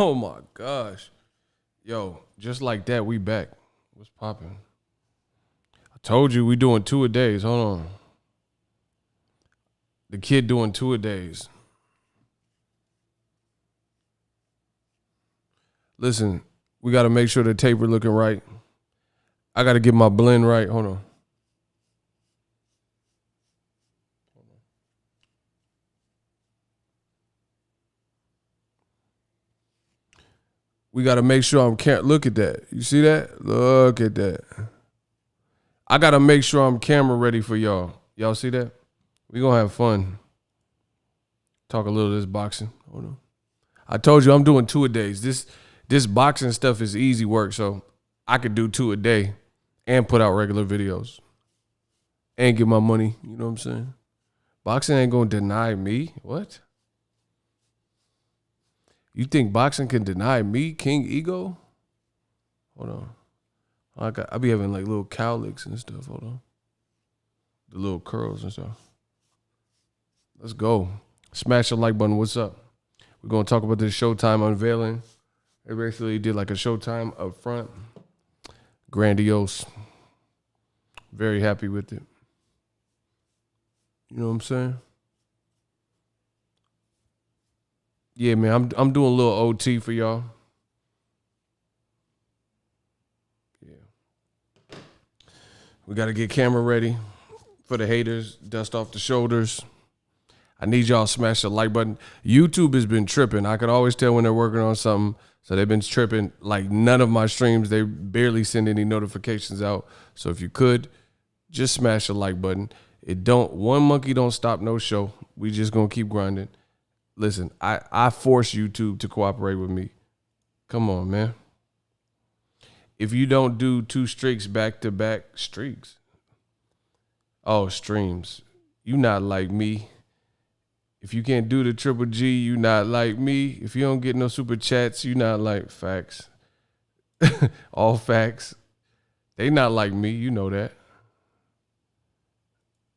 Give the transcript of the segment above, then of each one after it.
Oh my gosh. Yo, just like that, we back. What's popping? I told you we doing 2-a-days. Hold on. The kid doing 2-a-days. Listen, we got to make sure the taper looking right. I got to get my blend right. Hold on. We got to make sure look at that. You see that? Look at that. I got to make sure I'm camera ready for y'all. Y'all see that? We going to have fun. Talk a little of this boxing. Hold on. I told you I'm doing 2-a-days. This boxing stuff is easy work, so I could do 2 a day and put out regular videos and get my money. You know what I'm saying? Boxing ain't going to deny me. What? You think boxing can deny me, King Ego? Hold on. I be having like little cowlicks and stuff. Hold on. The little curls and stuff. Let's go. Smash the like button. What's up? We're going to talk about this Showtime unveiling. They basically did like a Showtime up front. Grandiose. Very happy with it. You know what I'm saying? Yeah, man, I'm doing a little OT for y'all. Yeah. We got to get camera ready for the haters. Dust off the shoulders. I need y'all to smash the like button. YouTube has been tripping. I could always tell when they're working on something. So they've been tripping. Like none of my streams, they barely send any notifications out. So if you could, just smash the like button. One monkey don't stop no show. We just gonna keep grinding. Listen, I force YouTube to cooperate with me. Come on, man. If you don't do 2 streaks back-to-back streaks. Oh, streams. You not like me. If you can't do the triple G, you not like me. If you don't get no super chats, you not like facts. All facts. They not like me. You know that.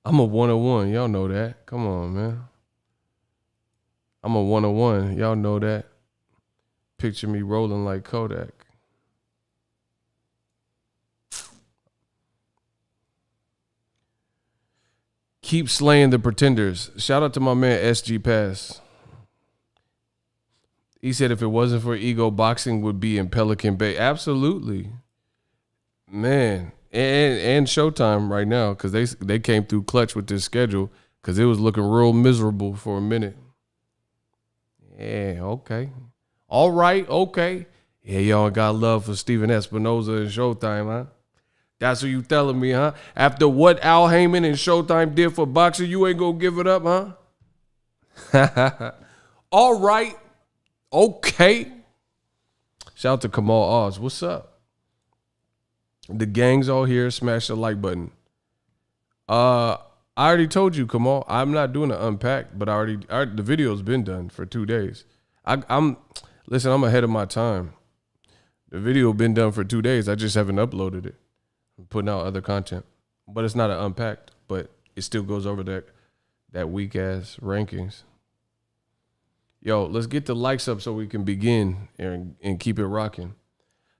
I'm a 101. Y'all know that. Come on, man. I'm a 101. Y'all know that. Picture me rolling like Kodak. Keep slaying the pretenders. Shout out to my man SG Pass. He said if it wasn't for Ego, boxing would be in Pelican Bay. Absolutely. Man. And Showtime right now, because they came through clutch with this schedule because it was looking real miserable for a minute. Yeah, okay. All right, okay. Yeah, y'all got love for Steven Espinoza and Showtime, huh? That's what you telling me, huh? After what Al Heyman and Showtime did for boxing, you ain't gonna give it up, huh? All right, okay. Shout out to Kamal Oz. What's up? The gang's all here. Smash the like button. I already told you, Kamal. I'm not doing an unpack, but the video's been done for 2 days. Listen, I'm ahead of my time. The video been done for 2 days. I just haven't uploaded it. I'm putting out other content, but it's not an unpacked. But it still goes over that weak ass rankings. Yo, let's get the likes up so we can begin and keep it rocking.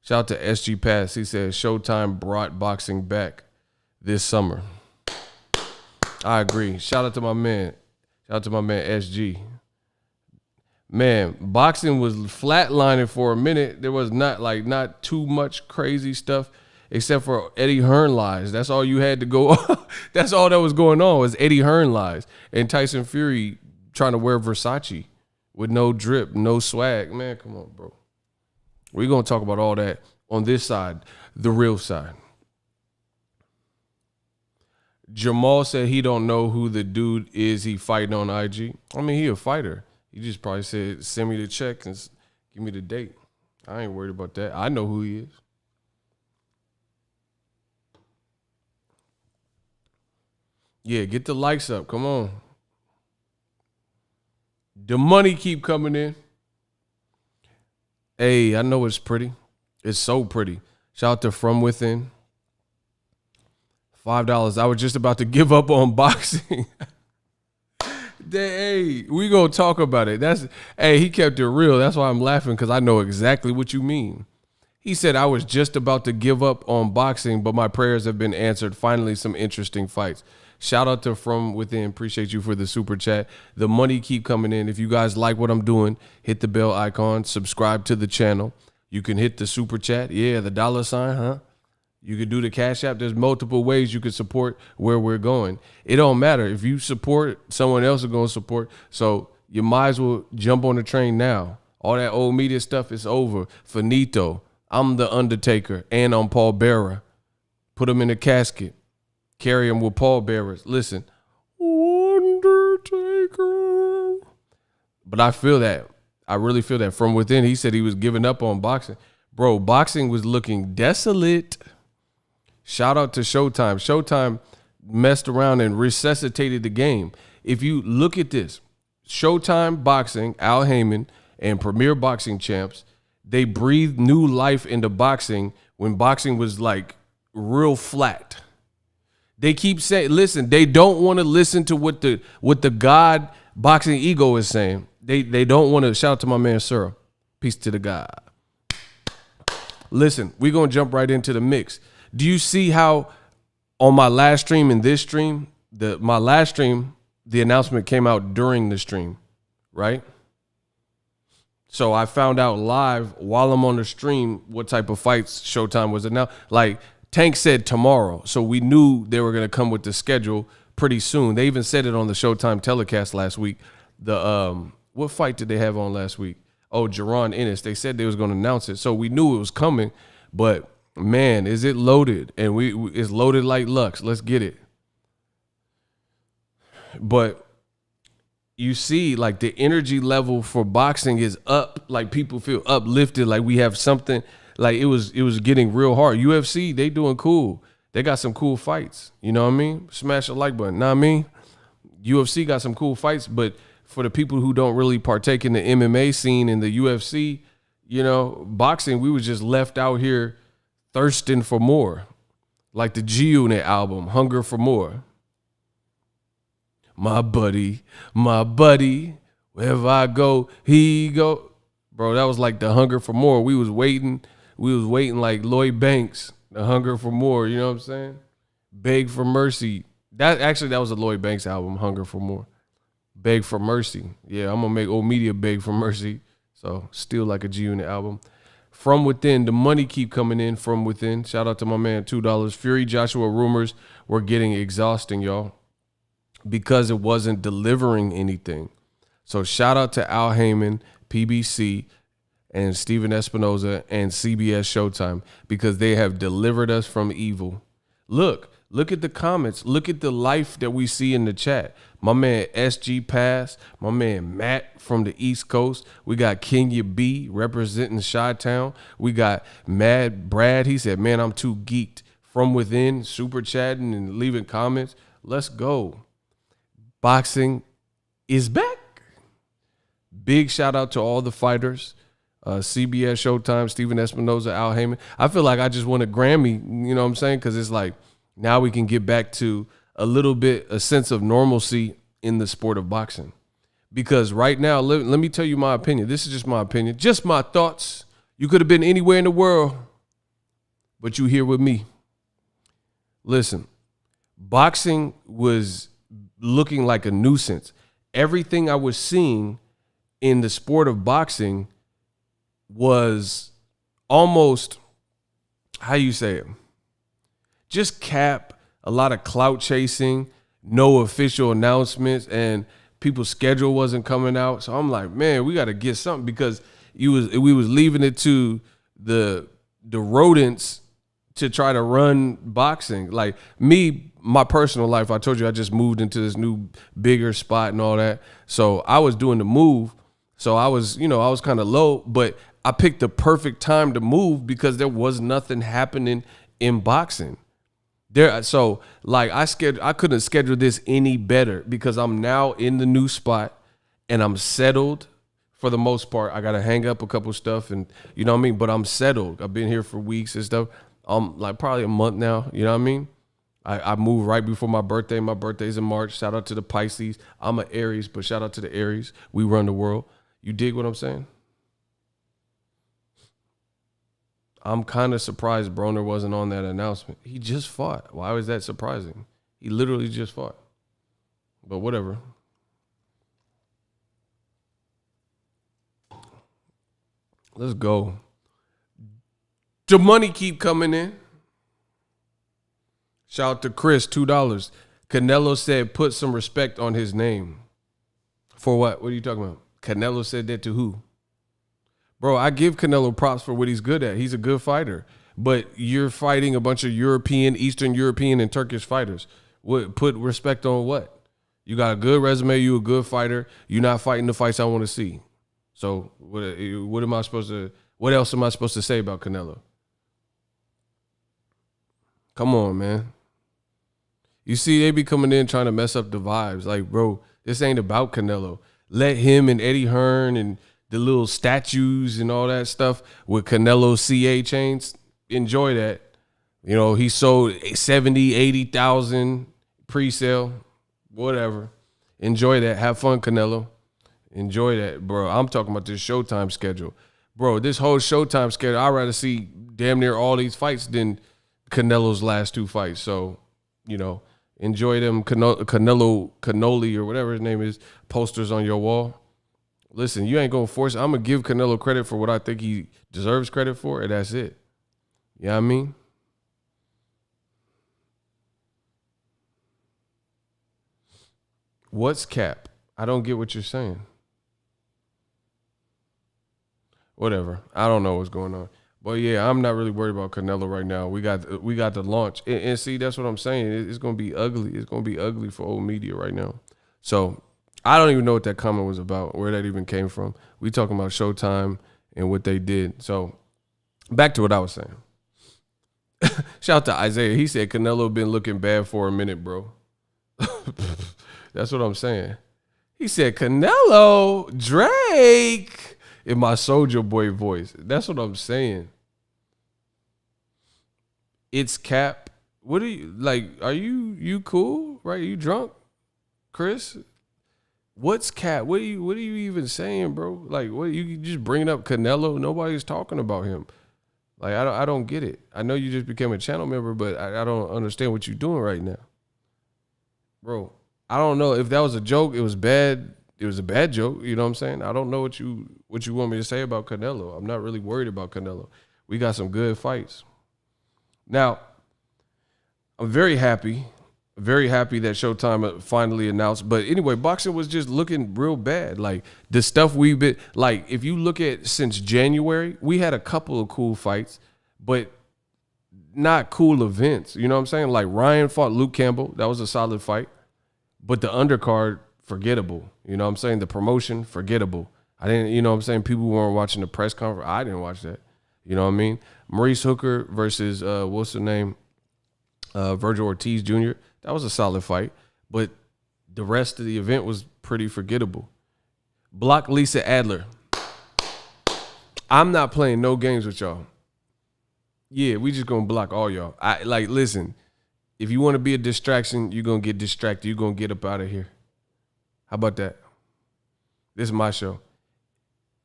Shout out to SG Pass. He says Showtime brought boxing back this summer. I agree. Shout out to my man. Shout out to my man SG. Man, boxing was flatlining for a minute. There was not too much crazy stuff except for Eddie Hearn lies. That's all you had to go. That's all that was going on was Eddie Hearn lies and Tyson Fury trying to wear Versace with no drip, no swag. Man, come on, bro. We're going to talk about all that on this side, the real side. Jermall said he don't know who the dude is he fighting on IG. I mean, he a fighter. He just probably said, send me the check and give me the date. I ain't worried about that. I know who he is. Yeah, get the likes up. Come on. The money keep coming in. Hey, I know it's pretty. It's so pretty. Shout out to From Within. $5. I was just about to give up on boxing. Hey, we gonna talk about it. Hey, he kept it real. That's why I'm laughing, because I know exactly what you mean. He said, I was just about to give up on boxing, but my prayers have been answered. Finally, some interesting fights. Shout out to From Within. Appreciate you for the super chat. The money keep coming in. If you guys like what I'm doing, hit the bell icon, subscribe to the channel. You can hit the super chat. Yeah, the $sign, huh? You can do the Cash App. There's multiple ways you can support where we're going. It don't matter. If you support, someone else is going to support. So you might as well jump on the train now. All that old media stuff is over. Finito. I'm the Undertaker, and I'm Paul Bearer. Put him in a casket. Carry him with pallbearers. Listen. Undertaker. But I feel that. I really feel that. From Within, he said he was giving up on boxing. Bro, boxing was looking desolate. Shout out to Showtime. Showtime messed around and resuscitated the game. If you look at this, Showtime Boxing, Al Heyman, and Premier Boxing Champs, they breathed new life into boxing when boxing was like real flat. They keep saying, listen, they don't want to listen to what the God boxing ego is saying. They don't want to. Shout out to my man Sir. Peace to the God. Listen, we're going to jump right into the mix. Do you see how on my last stream and this stream, my last stream, the announcement came out during the stream, right? So I found out live while I'm on the stream what type of fights Showtime was announced. Like Tank said tomorrow, so we knew they were going to come with the schedule pretty soon. They even said it on the Showtime telecast last week. What fight did they have on last week? Oh, Jaron Ennis. They said they was going to announce it, so we knew it was coming. But man, is it loaded? And it's loaded like Lux. Let's get it. But you see, like the energy level for boxing is up. Like people feel uplifted. Like we have something. Like it was getting real hard. UFC, they doing cool. They got some cool fights. You know what I mean? Smash the like button. Know what I mean? UFC got some cool fights, but for the people who don't really partake in the MMA scene and the UFC, you know, boxing, we was just left out here thirsting for more. Like the G-Unit album, Hunger for More. My buddy, wherever I go, he go. Bro, that was like the Hunger for More. We was waiting like Lloyd Banks, the Hunger for More, you know what I'm saying? Beg for Mercy. That was a Lloyd Banks album, Hunger for More. Beg for Mercy. Yeah, I'm going to make old media beg for mercy. So still like a G-Unit album. From Within, the money keep coming in from within. Shout out to my man, $2. Fury Joshua rumors were getting exhausting, y'all, because it wasn't delivering anything. So shout out to Al Heyman, PBC, and Steven Espinoza and CBS Showtime, because they have delivered us from evil. Look at the comments. Look at the life that we see in the chat. My man SG Pass, my man Matt from the East Coast. We got Kenya B representing Chi-Town. We got Mad Brad. He said, man, I'm too geeked. From Within, super chatting and leaving comments. Let's go. Boxing is back. Big shout out to all the fighters. CBS Showtime, Steven Espinoza, Al Heyman. I feel like I just won a Grammy, you know what I'm saying? Because it's like now we can get back to a sense of normalcy in the sport of boxing. Because right now, let me tell you my opinion. This is just my opinion, just my thoughts. You could have been anywhere in the world, but you here with me. Listen, boxing was looking like a nuisance. Everything I was seeing in the sport of boxing was almost, how you say it, just cap, a lot of clout chasing, no official announcements, and people's schedule wasn't coming out. So I'm like, man, we got to get something, because we was leaving it to the rodents to try to run boxing. Like me, my personal life, I told you I just moved into this new bigger spot and all that. So I was doing the move. So I was kind of low, but I picked the perfect time to move because there was nothing happening in boxing. So like I couldn't schedule this any better, because I'm now in the new spot and I'm settled for the most part. I got to hang up a couple stuff and you know what I mean? But I'm settled. I've been here for weeks and stuff. Like probably a month now, you know what I mean? I moved right before my birthday. My birthday's in March. Shout out to the Pisces. I'm an Aries, but shout out to the Aries. We run the world. You dig what I'm saying? I'm kind of surprised Broner wasn't on that announcement. He just fought. Why was that surprising? He literally just fought. But whatever. Let's go. The money keep coming in. Shout out to Chris, $2. Canelo said put some respect on his name. For what? What are you talking about? Canelo said that to who? Bro, I give Canelo props for what he's good at. He's a good fighter. But you're fighting a bunch of European, Eastern European, and Turkish fighters. What, put respect on what? You got a good resume. You a good fighter. You're not fighting the fights I want to see. So what am I supposed to? What else am I supposed to say about Canelo? Come on, man. You see, they be coming in trying to mess up the vibes. Like, bro, this ain't about Canelo. Let him and Eddie Hearn and the little statues and all that stuff with Canelo CA chains, enjoy that. You know, he sold 70, 80,000 pre-sale, whatever. Enjoy that. Have fun, Canelo. Enjoy that, bro. I'm talking about this Showtime schedule. Bro, this whole Showtime schedule, I'd rather see damn near all these fights than Canelo's last 2 fights. So, you know, enjoy them Canelo Cannoli or whatever his name is, posters on your wall. Listen, you ain't going to force it. I'm going to give Canelo credit for what I think he deserves credit for, and that's it. You know what I mean? What's cap? I don't get what you're saying. Whatever. I don't know what's going on. But yeah, I'm not really worried about Canelo right now. We got the launch. And see, that's what I'm saying. It's going to be ugly. It's going to be ugly for old media right now. So I don't even know what that comment was about, where that even came from. We talking about Showtime and what they did. So back to what I was saying. Shout out to Isaiah. He said Canelo been looking bad for a minute, bro. That's what I'm saying. He said Canelo, Drake, in my Soulja Boy voice. That's what I'm saying. It's cap. What are you like? Are you cool? Right? Are you drunk, Chris? What's cap? What are you even saying, bro? Like, what you just bringing up Canelo? Nobody's talking about him. Like, I don't get it. I know you just became a channel member, but I don't understand what you're doing right now, bro. I don't know if that was a joke. It was bad. It was a bad joke. You know what I'm saying? I don't know what you want me to say about Canelo. I'm not really worried about Canelo. We got some good fights. Now, I'm very happy that Showtime finally announced. But anyway, boxing was just looking real bad. Like the stuff we've been like, if you look at since January, we had a couple of cool fights, but not cool events. You know what I'm saying? Like Ryan fought Luke Campbell. That was a solid fight. But the undercard, forgettable. You know what I'm saying? The promotion, forgettable. I didn't, you know what I'm saying? People weren't watching the press conference. I didn't watch that. You know what I mean? Maurice Hooker versus, what's the name? Virgil Ortiz Jr. That was a solid fight. But the rest of the event was pretty forgettable. Block Lisa Adler. I'm not playing no games with y'all. Yeah, we just going to block all y'all. Listen, if you want to be a distraction, you're going to get distracted. You're going to get up out of here. How about that? This is my show.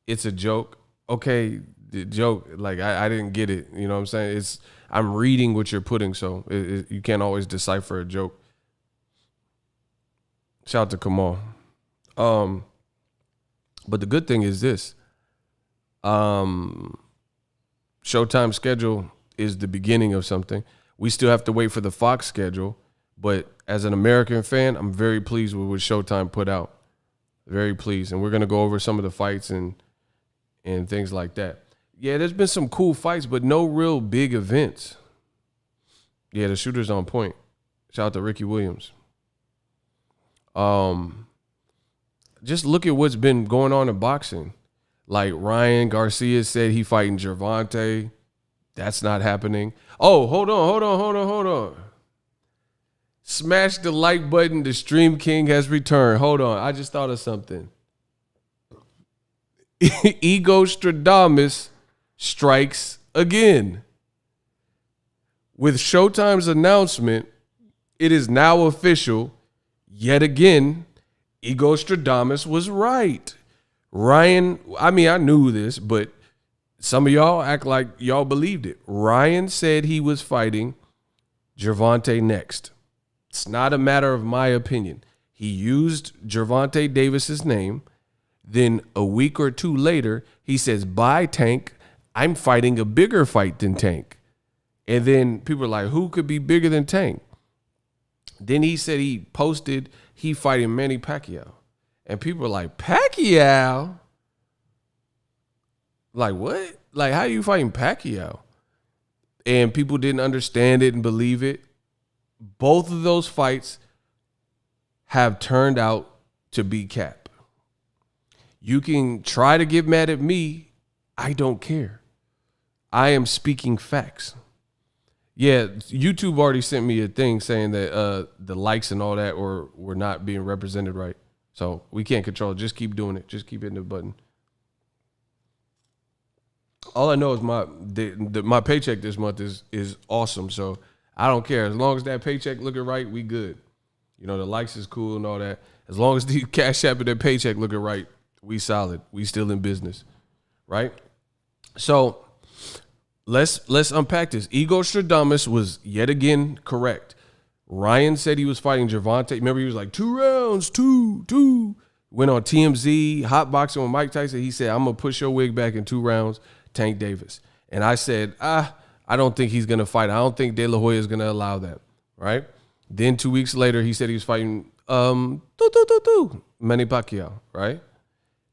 It's a joke. Okay, the joke, like I didn't get it. You know what I'm saying? I'm reading what you're putting, so you can't always decipher a joke. Shout out to Kamal. But the good thing is this. Showtime schedule is the beginning of something. We still have to wait for the Fox schedule, but as an American fan, I'm very pleased with what Showtime put out. Very pleased. And we're going to go over some of the fights and things like that. Yeah, there's been some cool fights, but no real big events. Yeah, the shooter's on point. Shout out to Ricky Williams. Just look at what's been going on in boxing. Like Ryan Garcia said he fighting Gervonta. That's not happening. Oh, hold on. Smash the like button. The Stream King has returned. Hold on. I just thought of something. Egostradamus strikes again. With Showtime's announcement, It is now official. Yet again, Egostradamus was right. Ryan, I mean, I knew this, but some of y'all act like y'all believed it. Ryan said he was fighting Gervonta next. It's not a matter of my opinion. He used Gervonta Davis's name. Then a week or two later, he says, bye, Tank. I'm fighting a bigger fight than Tank. And then people are like, who could be bigger than Tank? Then he said he posted he fighting Manny Pacquiao. And people are like, Pacquiao? Like, what? Like, how are you fighting Pacquiao? And people didn't understand it and believe it. Both of those fights have turned out to be cap. You can try to get mad at me. I don't care. I am speaking facts. Yeah, YouTube already sent me a thing saying that the likes and all that were not being represented right. So we can't control it. Just keep doing it. Just keep hitting the button. All I know is my paycheck this month is awesome. So I don't care. As long as that paycheck looking right, we good. You know, the likes is cool and all that. As long as the Cash App and that paycheck looking right, we solid. We still in business, right? So let's unpack this. Egostradamus was yet again correct. Ryan said he was fighting Gervonta. Remember, he was like 2 rounds, two. Went on TMZ, hot boxing with Mike Tyson. He said, I'm going to push your wig back in 2 rounds, Tank Davis. And I said, I don't think he's going to fight. I don't think De La Hoya is going to allow that, right? Then 2 weeks later, he said he was fighting Manny Pacquiao, right?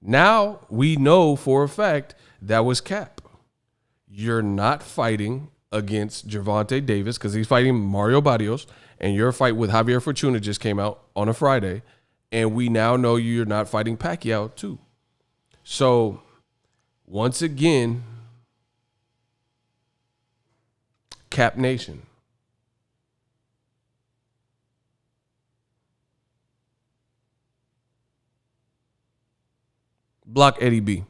Now we know for a fact that was cap. You're not fighting against Gervonta Davis because he's fighting Mario Barrios, and your fight with Javier Fortuna just came out on a Friday, and we now know you're not fighting Pacquiao too. So once again, Cap Nation. Block Eddie B.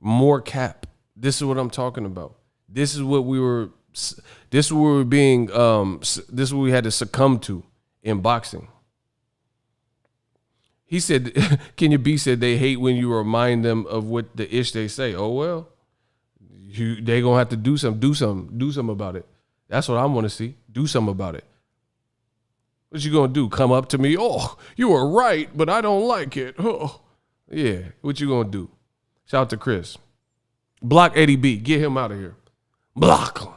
More cap. This is what I'm talking about. This is what we were being this is what we had to succumb to in boxing. He said, Kenya B said they hate when you remind them of what the ish they say. Oh well. They gonna have to do something about it. That's what I want to see. Do something about it. What you gonna do? Come up to me? Oh, you were right, but I don't like it. Oh. Yeah, what you gonna do? Shout out to Chris. Block Eddie B. Get him out of here. Block him.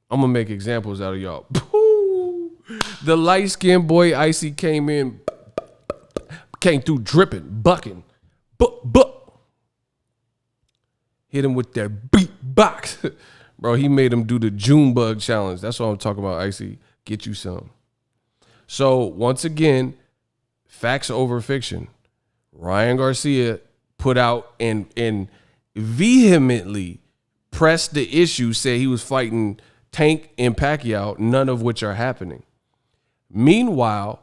I'm gonna make examples out of y'all. The light-skinned boy Icy came through dripping, bucking. Hit him with that beat box. Bro, he made him do the June bug challenge. That's what I'm talking about, Icy. Get you some. So once again, facts over fiction. Ryan Garcia put out and vehemently pressed the issue, said he was fighting Tank and Pacquiao, none of which are happening. Meanwhile,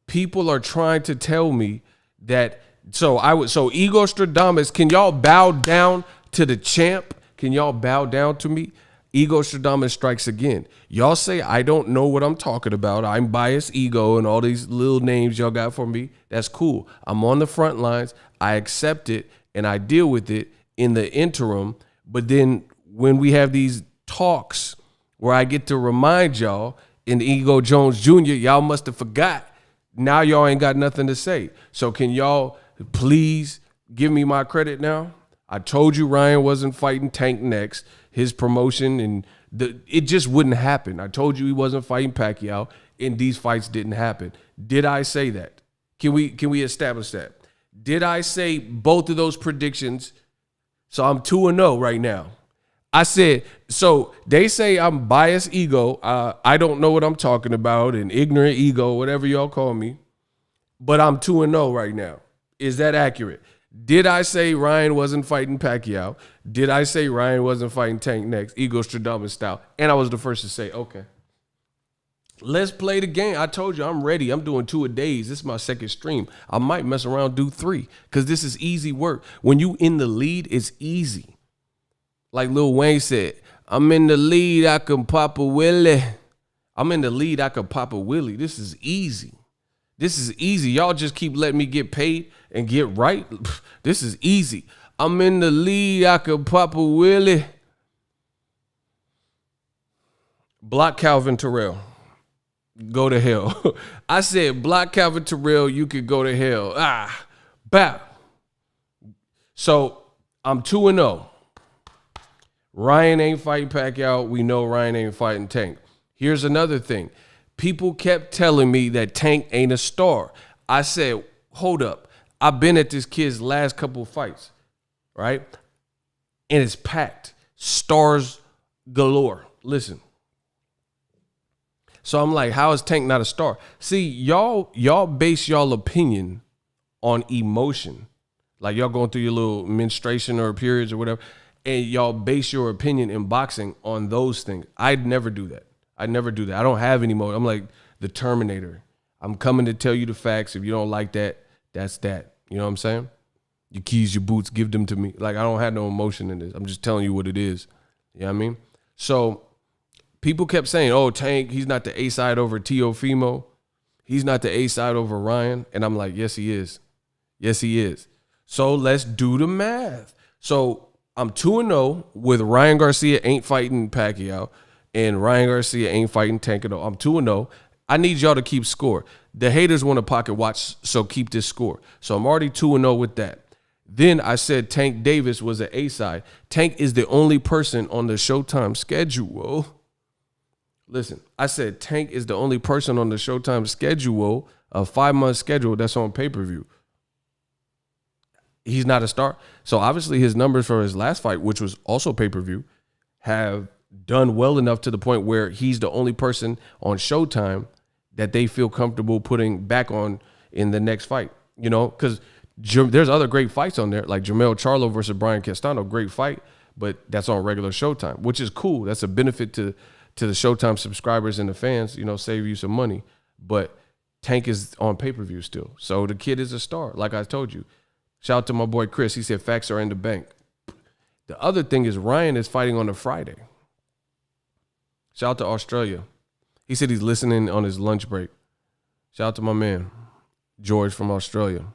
people are trying to tell me that so Egostradamus, can y'all bow down to the champ? Can y'all bow down to me? Egostradamus strikes again. Y'all say I don't know what I'm talking about. I'm biased ego and all these little names y'all got for me. That's cool. I'm on the front lines. I accept it and I deal with it in the interim. But then when we have these talks where I get to remind y'all in the Ego Jones Jr., y'all must have forgot. Now y'all ain't got nothing to say. So can y'all please give me my credit now? I told you Ryan wasn't fighting Tank next. His promotion and it just wouldn't happen. I told you he wasn't fighting Pacquiao, and these fights didn't happen. Did I say that? Can we establish that? Did I say both of those predictions? So I'm 2-0 right now. I said, so they say I'm biased ego. I don't know what I'm talking about, and ignorant ego, whatever y'all call me. But I'm 2-0 right now. Is that accurate? Did I say Ryan wasn't fighting Pacquiao? Did I say Ryan wasn't fighting Tank next, Egostradamus style? And I was the first to say, okay, let's play the game. I told you I'm ready. I'm doing 2 a days. This is my second stream. I might mess around, do 3, because this is easy work. When you in the lead, it's easy. Like Lil Wayne said, I'm in the lead. I can pop a willie. I'm in the lead. I could pop a Willie. This is easy. This is easy. Y'all just keep letting me get paid and get right. This is easy. I'm in the lead. I could pop a Willie. Block Calvin Terrell. Go to hell. I said block Calvin Terrell. You could go to hell. Bow. So I'm 2-0. Ryan ain't fighting Pacquiao. We know Ryan ain't fighting Tank. Here's another thing. People kept telling me that Tank ain't a star. I said, hold up. I've been at this kid's last couple of fights, right? And it's packed. Stars galore. Listen. So I'm like, how is Tank not a star? See, y'all base y'all opinion on emotion. Like y'all going through your little menstruation or periods or whatever, and y'all base your opinion in boxing on those things. I'd never do that. I don't have any more. I'm like the Terminator. I'm coming to tell you the facts. If you don't like that, that's that. You know what I'm saying? Your keys, your boots, give them to me. Like I don't have no emotion in this. I'm just telling you what it is. You know what I mean? So people kept saying, oh, Tank, he's not the A side over Teofimo. He's not the A side over Ryan. And I'm like, yes, he is. Yes, he is. So let's do the math. So I'm 2-0 with Ryan Garcia ain't fighting Pacquiao and Ryan Garcia ain't fighting Tank at all. I'm 2-0. I need y'all to keep score. The haters want to pocket watch, so keep this score. So I'm already 2-0 with that. Then I said Tank Davis was an A side. Tank is the only person on the Showtime schedule. Listen, I said Tank is the only person on the Showtime schedule, a 5-month schedule that's on pay-per-view. He's not a star. So obviously his numbers for his last fight, which was also pay-per-view, have done well enough to the point where he's the only person on Showtime that they feel comfortable putting back on in the next fight. You know, because there's other great fights on there, like Jermall Charlo versus Brian Castano, great fight, but that's on regular Showtime, which is cool. That's a benefit to the Showtime subscribers and the fans, you know, save you some money. But Tank is on pay-per-view still. So the kid is a star, like I told you. Shout out to my boy Chris. He said facts are in the bank. The other thing is Ryan is fighting on a Friday. Shout out to Australia. He said he's listening on his lunch break. Shout out to my man, George from Australia.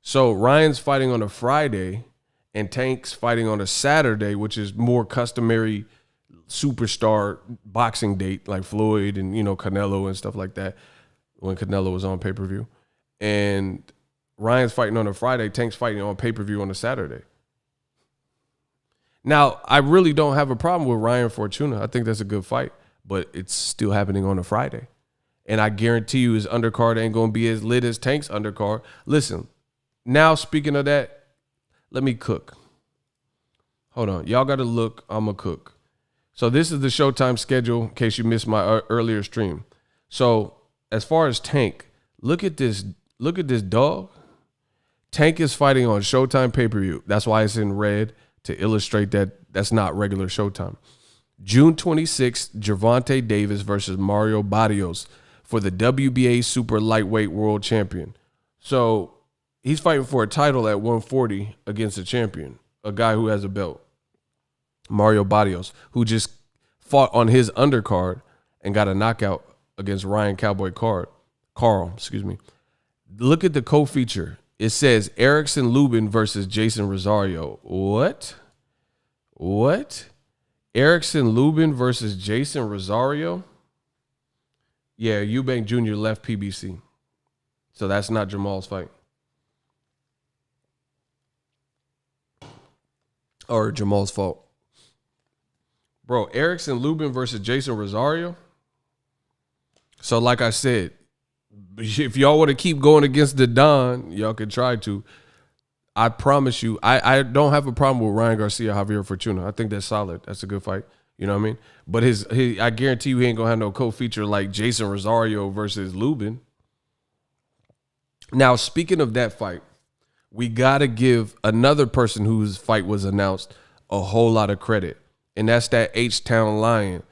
So Ryan's fighting on a Friday and Tank's fighting on a Saturday, which is more customary superstar boxing date like Floyd and, you know, Canelo and stuff like that when Canelo was on pay-per-view. And Ryan's fighting on a Friday, Tank's fighting on pay-per-view on a Saturday. Now, I really don't have a problem with Ryan Fortuna. I think that's a good fight, but it's still happening on a Friday. And I guarantee you his undercard ain't going to be as lit as Tank's undercard. Listen, now speaking of that, let me cook. Hold on. Y'all got to look. I'm going to cook. So this is the Showtime schedule in case you missed my earlier stream. So as far as Tank, look at this dog. Tank is fighting on Showtime pay-per-view. That's why it's in red to illustrate that that's not regular Showtime. June 26th, Gervonta Davis versus Mario Barrios for the WBA Super Lightweight World Champion. So he's fighting for a title at 140 against a champion, a guy who has a belt. Mario Barrios, who just fought on his undercard and got a knockout against Ryan Cowboy Carl. Look at the co-feature. It says Erickson Lubin versus Jason Rosario. What? Erickson Lubin versus Jason Rosario? Yeah, Eubank Jr. left PBC. So that's not Jermall's fight. Or Jermall's fault. Bro, Erickson Lubin versus Jason Rosario? So like I said, if y'all want to keep going against the Don, y'all can try to. I promise you, I don't have a problem with Ryan Garcia, Javier Fortuna. I think that's solid. That's a good fight. You know what I mean? But I guarantee you he ain't going to have no co-feature like Jason Rosario versus Lubin. Now, speaking of that fight, we got to give another person whose fight was announced a whole lot of credit. And that's that H-Town Lion,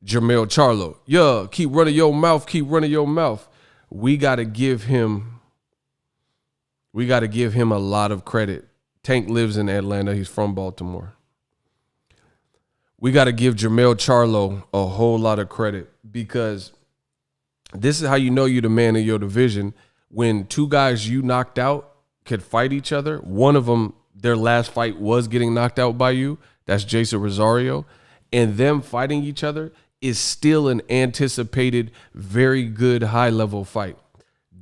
Jermall Charlo. Yeah, keep running your mouth. We got to give him a lot of credit. Tank lives in Atlanta. He's from Baltimore. we got to give Jermall Charlo a whole lot of credit, because this is how you know you're the man in your division. When two guys you knocked out could fight each other, one of them, their last fight was getting knocked out by you. That's Jason Rosario. And them fighting each other is still an anticipated, very good, high-level fight.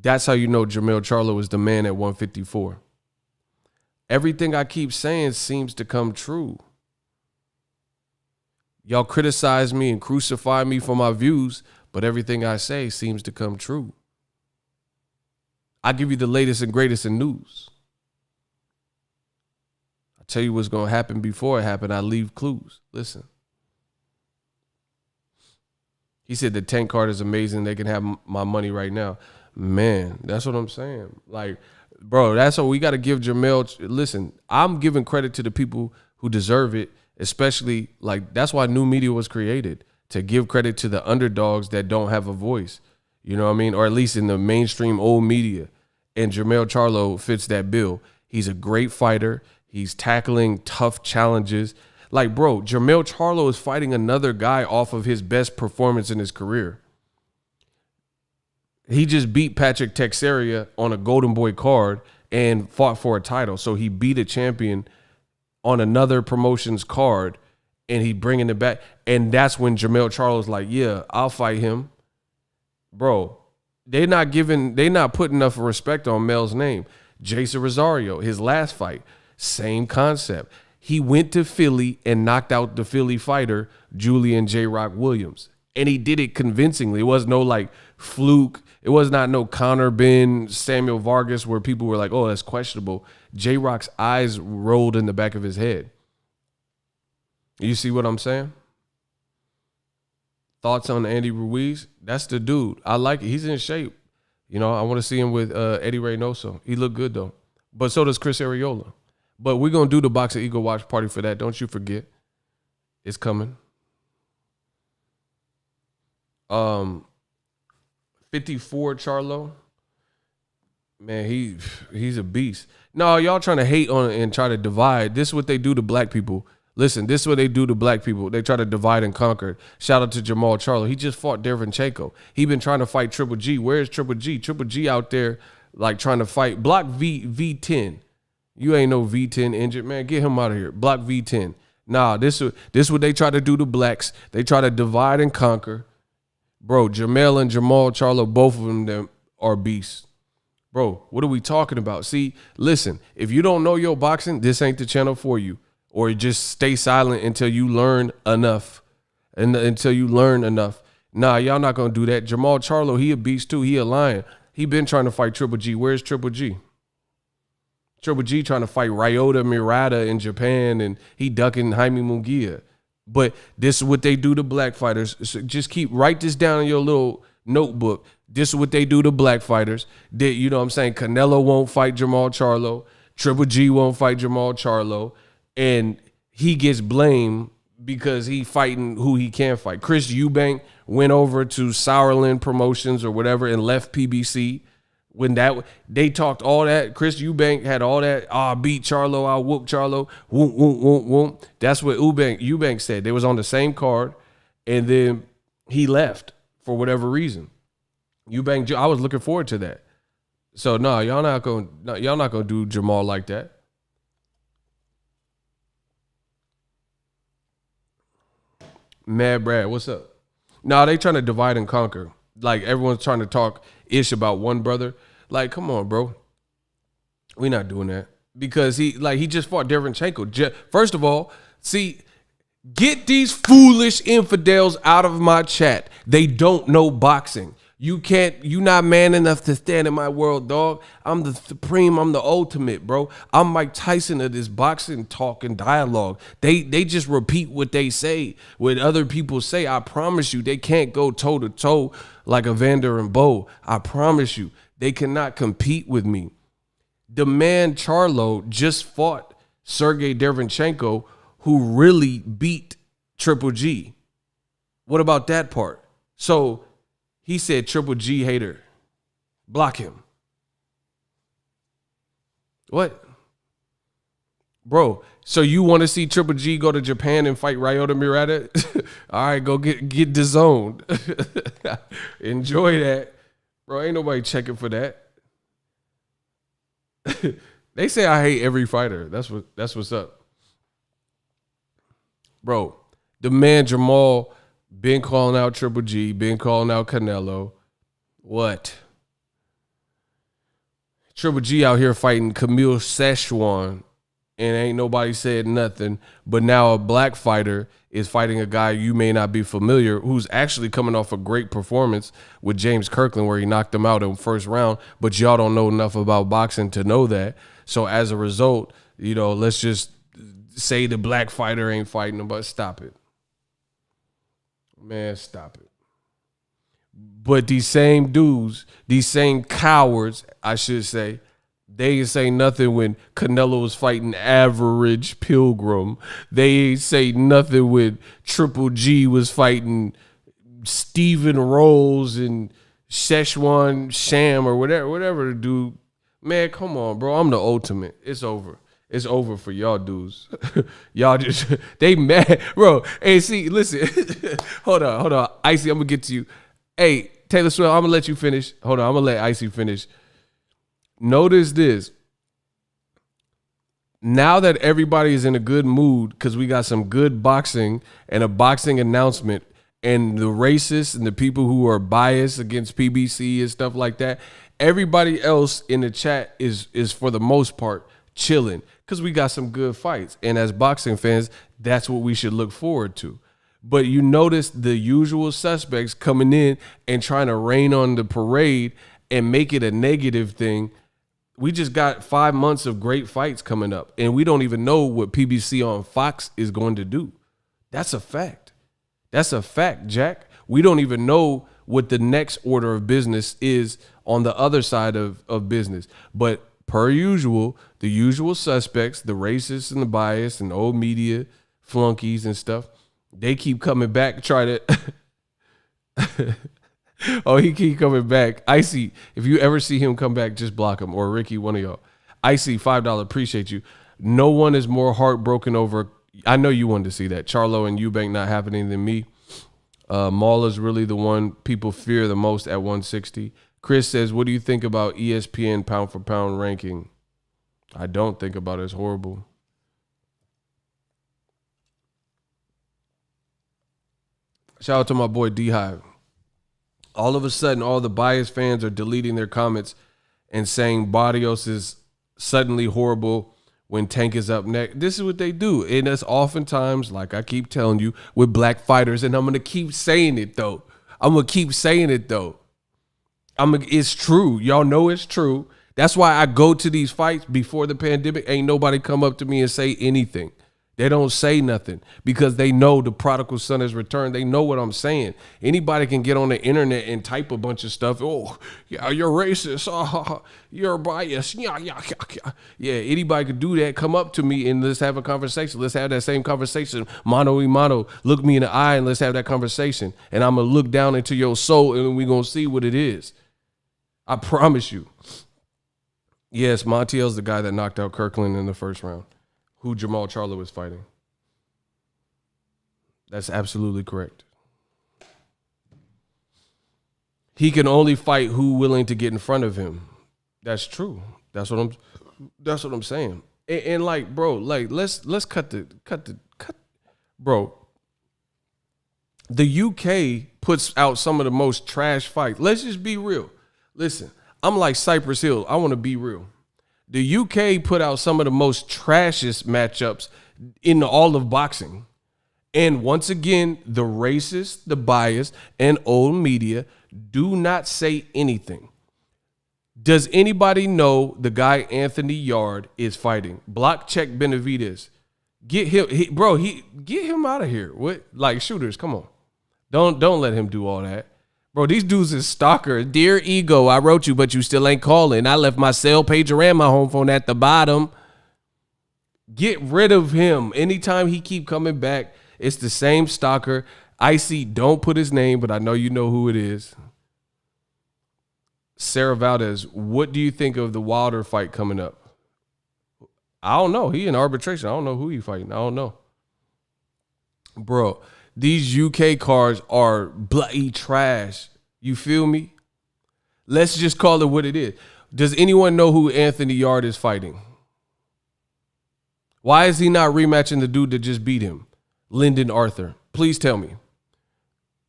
That's how you know Jermall Charlo is the man at 154. Everything I keep saying seems to come true. Y'all criticize me and crucify me for my views, but everything I say seems to come true. I give you the latest and greatest in news. I tell you what's going to happen before it happened. I leave clues. Listen. He said the tank card is amazing. They can have my money right now. Man, that's what I'm saying. Like, bro, that's what we got to give Jermall. Listen, I'm giving credit to the people who deserve it, especially, like, that's why new media was created, to give credit to the underdogs that don't have a voice. You know what I mean? Or at least in the mainstream old media. And Jermall Charlo fits that bill. He's a great fighter. He's tackling tough challenges. Like, bro, Jermall Charlo is fighting another guy off of his best performance in his career. He just beat Patrick Teixeira on a Golden Boy card and fought for a title. So he beat a champion on another promotion's card, and he bringing it back. And that's when Jermall Charlo's like, yeah, I'll fight him. Bro, they not putting enough respect on Mel's name. Jason Rosario, his last fight, same concept. He went to Philly and knocked out the Philly fighter, Julian J. Rock Williams. And he did it convincingly. It was no like fluke. It was not no Conor Ben, Samuel Vargas, where people were like, oh, that's questionable. J. Rock's eyes rolled in the back of his head. You see what I'm saying? Thoughts on Andy Ruiz? That's the dude. I like it. He's in shape. You know, I want to see him with Eddie Reynoso. He looked good, though. But so does Chris Arreola. But we're going to do the Boxer Ego Watch Party for that. Don't you forget. It's coming. 54 Charlo. Man, he's a beast. No, y'all trying to hate on it and try to divide. This is what they do to black people. Listen, this is what they do to black people. They try to divide and conquer. Shout out to Jermall Charlo. He just fought Derevchenko. He been trying to fight Triple G. Where's Triple G? Triple G out there like trying to fight. Block V10. You ain't no V10 injured, man. Get him out of here. Block V10. Nah, this is what they try to do to blacks. They try to divide and conquer. Bro, Jermall and Jermall Charlo, both of them are beasts. Bro, what are we talking about? See, listen, if you don't know your boxing, this ain't the channel for you. Or just stay silent until you learn enough. And until you learn enough. Nah, y'all not going to do that. Jermall Charlo, he a beast too. He a lion. He been trying to fight Triple G. Where's Triple G? Triple G trying to fight Ryota Murata in Japan, and he ducking Jaime Munguia. But this is what they do to black fighters. So just write this down in your little notebook. This is what they do to black fighters. You know what I'm saying? Canelo won't fight Jermall Charlo. Triple G won't fight Jermall Charlo. And he gets blamed because he fighting who he can fight. Chris Eubank went over to Sauerland Promotions or whatever and left PBC. When they talked all that, Chris Eubank had all that, I beat Charlo, I'll whoop Charlo, whoop, whoop, whoop, whoop. That's what Eubank said. They was on the same card, and then he left for whatever reason. Eubank, I was looking forward to that. So no, y'all not gonna do Jermall like that. Mad Brad, what's up? No, they trying to divide and conquer. Like everyone's trying to talk ish about one brother. Like, come on, bro. We not doing that. Because he just fought Derevchenko. First of all, see, get these foolish infidels out of my chat. They don't know boxing. You not man enough to stand in my world, dog. I'm the supreme, I'm the ultimate, bro. I'm Mike Tyson of this boxing talk and dialogue. They just repeat what they say, what other people say. I promise you, they can't go toe to toe like Evander and Bo. I promise you, they cannot compete with me. The man Charlo just fought Sergey Derevchenko, who really beat Triple G. What about that part? So he said Triple G hater. Block him. What? Bro, so you want to see Triple G go to Japan and fight Ryota Murata? All right, go get DAZN. Enjoy that. Bro, ain't nobody checking for that. They say I hate every fighter. That's what's up. Bro, the man Jermall been calling out Triple G, been calling out Canelo. What? Triple G out here fighting Camille Szechuan, and ain't nobody said nothing. But now a black fighter is fighting a guy you may not be familiar, who's actually coming off a great performance with James Kirkland, where he knocked him out in the first round. But y'all don't know enough about boxing to know that. So as a result, let's just say the black fighter ain't fighting him. But stop it, man, stop it. But these same dudes, these same cowards, I should say, they ain't say nothing when Canelo was fighting Average Pilgrim. They ain't say nothing when Triple G was fighting Steven Rose and Szechuan Sham or whatever the dude. Man, come on, bro. I'm the ultimate. It's over. It's over for y'all dudes. Y'all just, they mad. Bro, hey, see, listen. Hold on. Icy, I'm going to get to you. Hey, Taylor Swift, I'm going to let you finish. Hold on, I'm going to let Icy finish. Notice this. Now that everybody is in a good mood because we got some good boxing and a boxing announcement, and the racists and the people who are biased against PBC and stuff like that, everybody else in the chat is for the most part chilling because we got some good fights. And as boxing fans, that's what we should look forward to. But you notice the usual suspects coming in and trying to rain on the parade and make it a negative thing. We just got 5 months of great fights coming up, and we don't even know what PBC on Fox is going to do. That's a fact. That's a fact, Jack. We don't even know what the next order of business is on the other side of business. But per usual, the usual suspects, the racists and the bias and the old media flunkies and stuff, they keep coming back, try to... Oh, he keep coming back. Icy, if you ever see him come back, just block him. Or Ricky, one of y'all. Icy, $5, appreciate you. No one is more heartbroken over... I know you wanted to see that. Charlo and Eubank not happening than me. Maul is really the one people fear the most at 160. Chris says, what do you think about ESPN pound for pound ranking? I don't think about it. It's horrible. Shout out to my boy D-Hive. All of a sudden, all the biased fans are deleting their comments and saying Barrios is suddenly horrible when Tank is up next. This is what they do. And that's oftentimes, like I keep telling you, with black fighters. And I'm going to keep saying it, though. It's true. Y'all know it's true. That's why I go to these fights before the pandemic. Ain't nobody come up to me and say anything. They don't say nothing because they know the prodigal son has returned. They know what I'm saying. Anybody can get on the internet and type a bunch of stuff. Oh, yeah, you're racist. Oh, you're biased. Yeah. Anybody could do that. Come up to me and let's have a conversation. Let's have that same conversation. Mano y mano. Look me in the eye and let's have that conversation. And I'm going to look down into your soul and we're going to see what it is. I promise you. Yes, Montiel's the guy that knocked out Kirkland in the first round, who Jermall Charlo is fighting. That's absolutely correct. He can only fight who willing to get in front of him. That's true. That's what I'm saying. And like, bro, like let's cut. Bro, the UK puts out some of the most trash fights. Let's just be real. Listen, I'm like Cypress Hill. I want to be real. The UK put out some of the most trashiest matchups in all of boxing. And once again, the racist, the biased, and old media do not say anything. Does anybody know the guy Anthony Yard is fighting? Block check Benavidez. Get him, get him out of here. What? Like shooters, come on. Don't let him do all that. Bro, these dudes is stalker. Dear Ego, I wrote you, but you still ain't calling. I left my cell pager and my home phone at the bottom. Get rid of him. Anytime he keep coming back, it's the same stalker. Icy, don't put his name, but I know you know who it is. Sarah Valdez, what do you think of the Wilder fight coming up? I don't know. He in arbitration. I don't know who he fighting. I don't know. Bro, these UK cards are bloody trash. You feel me? Let's just call it what it is. Does anyone know who Anthony Yard is fighting? Why is he not rematching the dude that just beat him? Lyndon Arthur. Please tell me.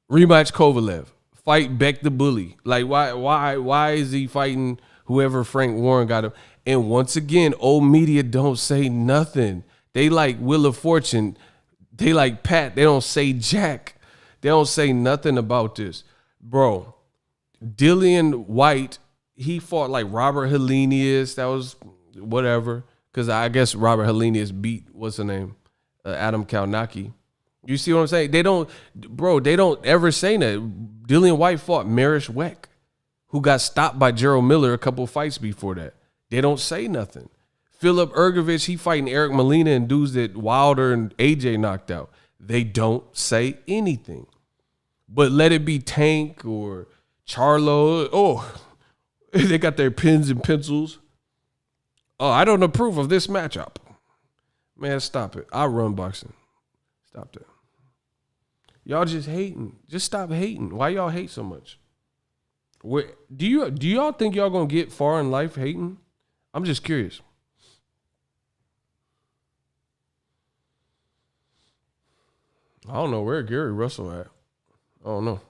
Rematch Kovalev. Fight Beck the Bully. Like, why is he fighting whoever Frank Warren got him? And once again, old media don't say nothing. They like Wheel of Fortune. They like Pat. They don't say jack. They don't say nothing about this. Bro, Dillian White, he fought like Robert Helenius. That was whatever. Because I guess Robert Helenius beat, what's the name? Adam Kalnaki. You see what I'm saying? They don't ever say that. Dillian White fought Marish Weck, who got stopped by Gerald Miller a couple fights before that. They don't say nothing. Philip Ergovich, he fighting Eric Molina and dudes that Wilder and AJ knocked out. They don't say anything. But let it be Tank or Charlo. Oh, they got their pens and pencils. Oh, I don't approve of this matchup. Man, stop it. I run boxing. Stop that. Y'all just hating. Just stop hating. Why y'all hate so much? Do y'all think y'all gonna get far in life hating? I'm just curious. I don't know where Gary Russell at. I don't know.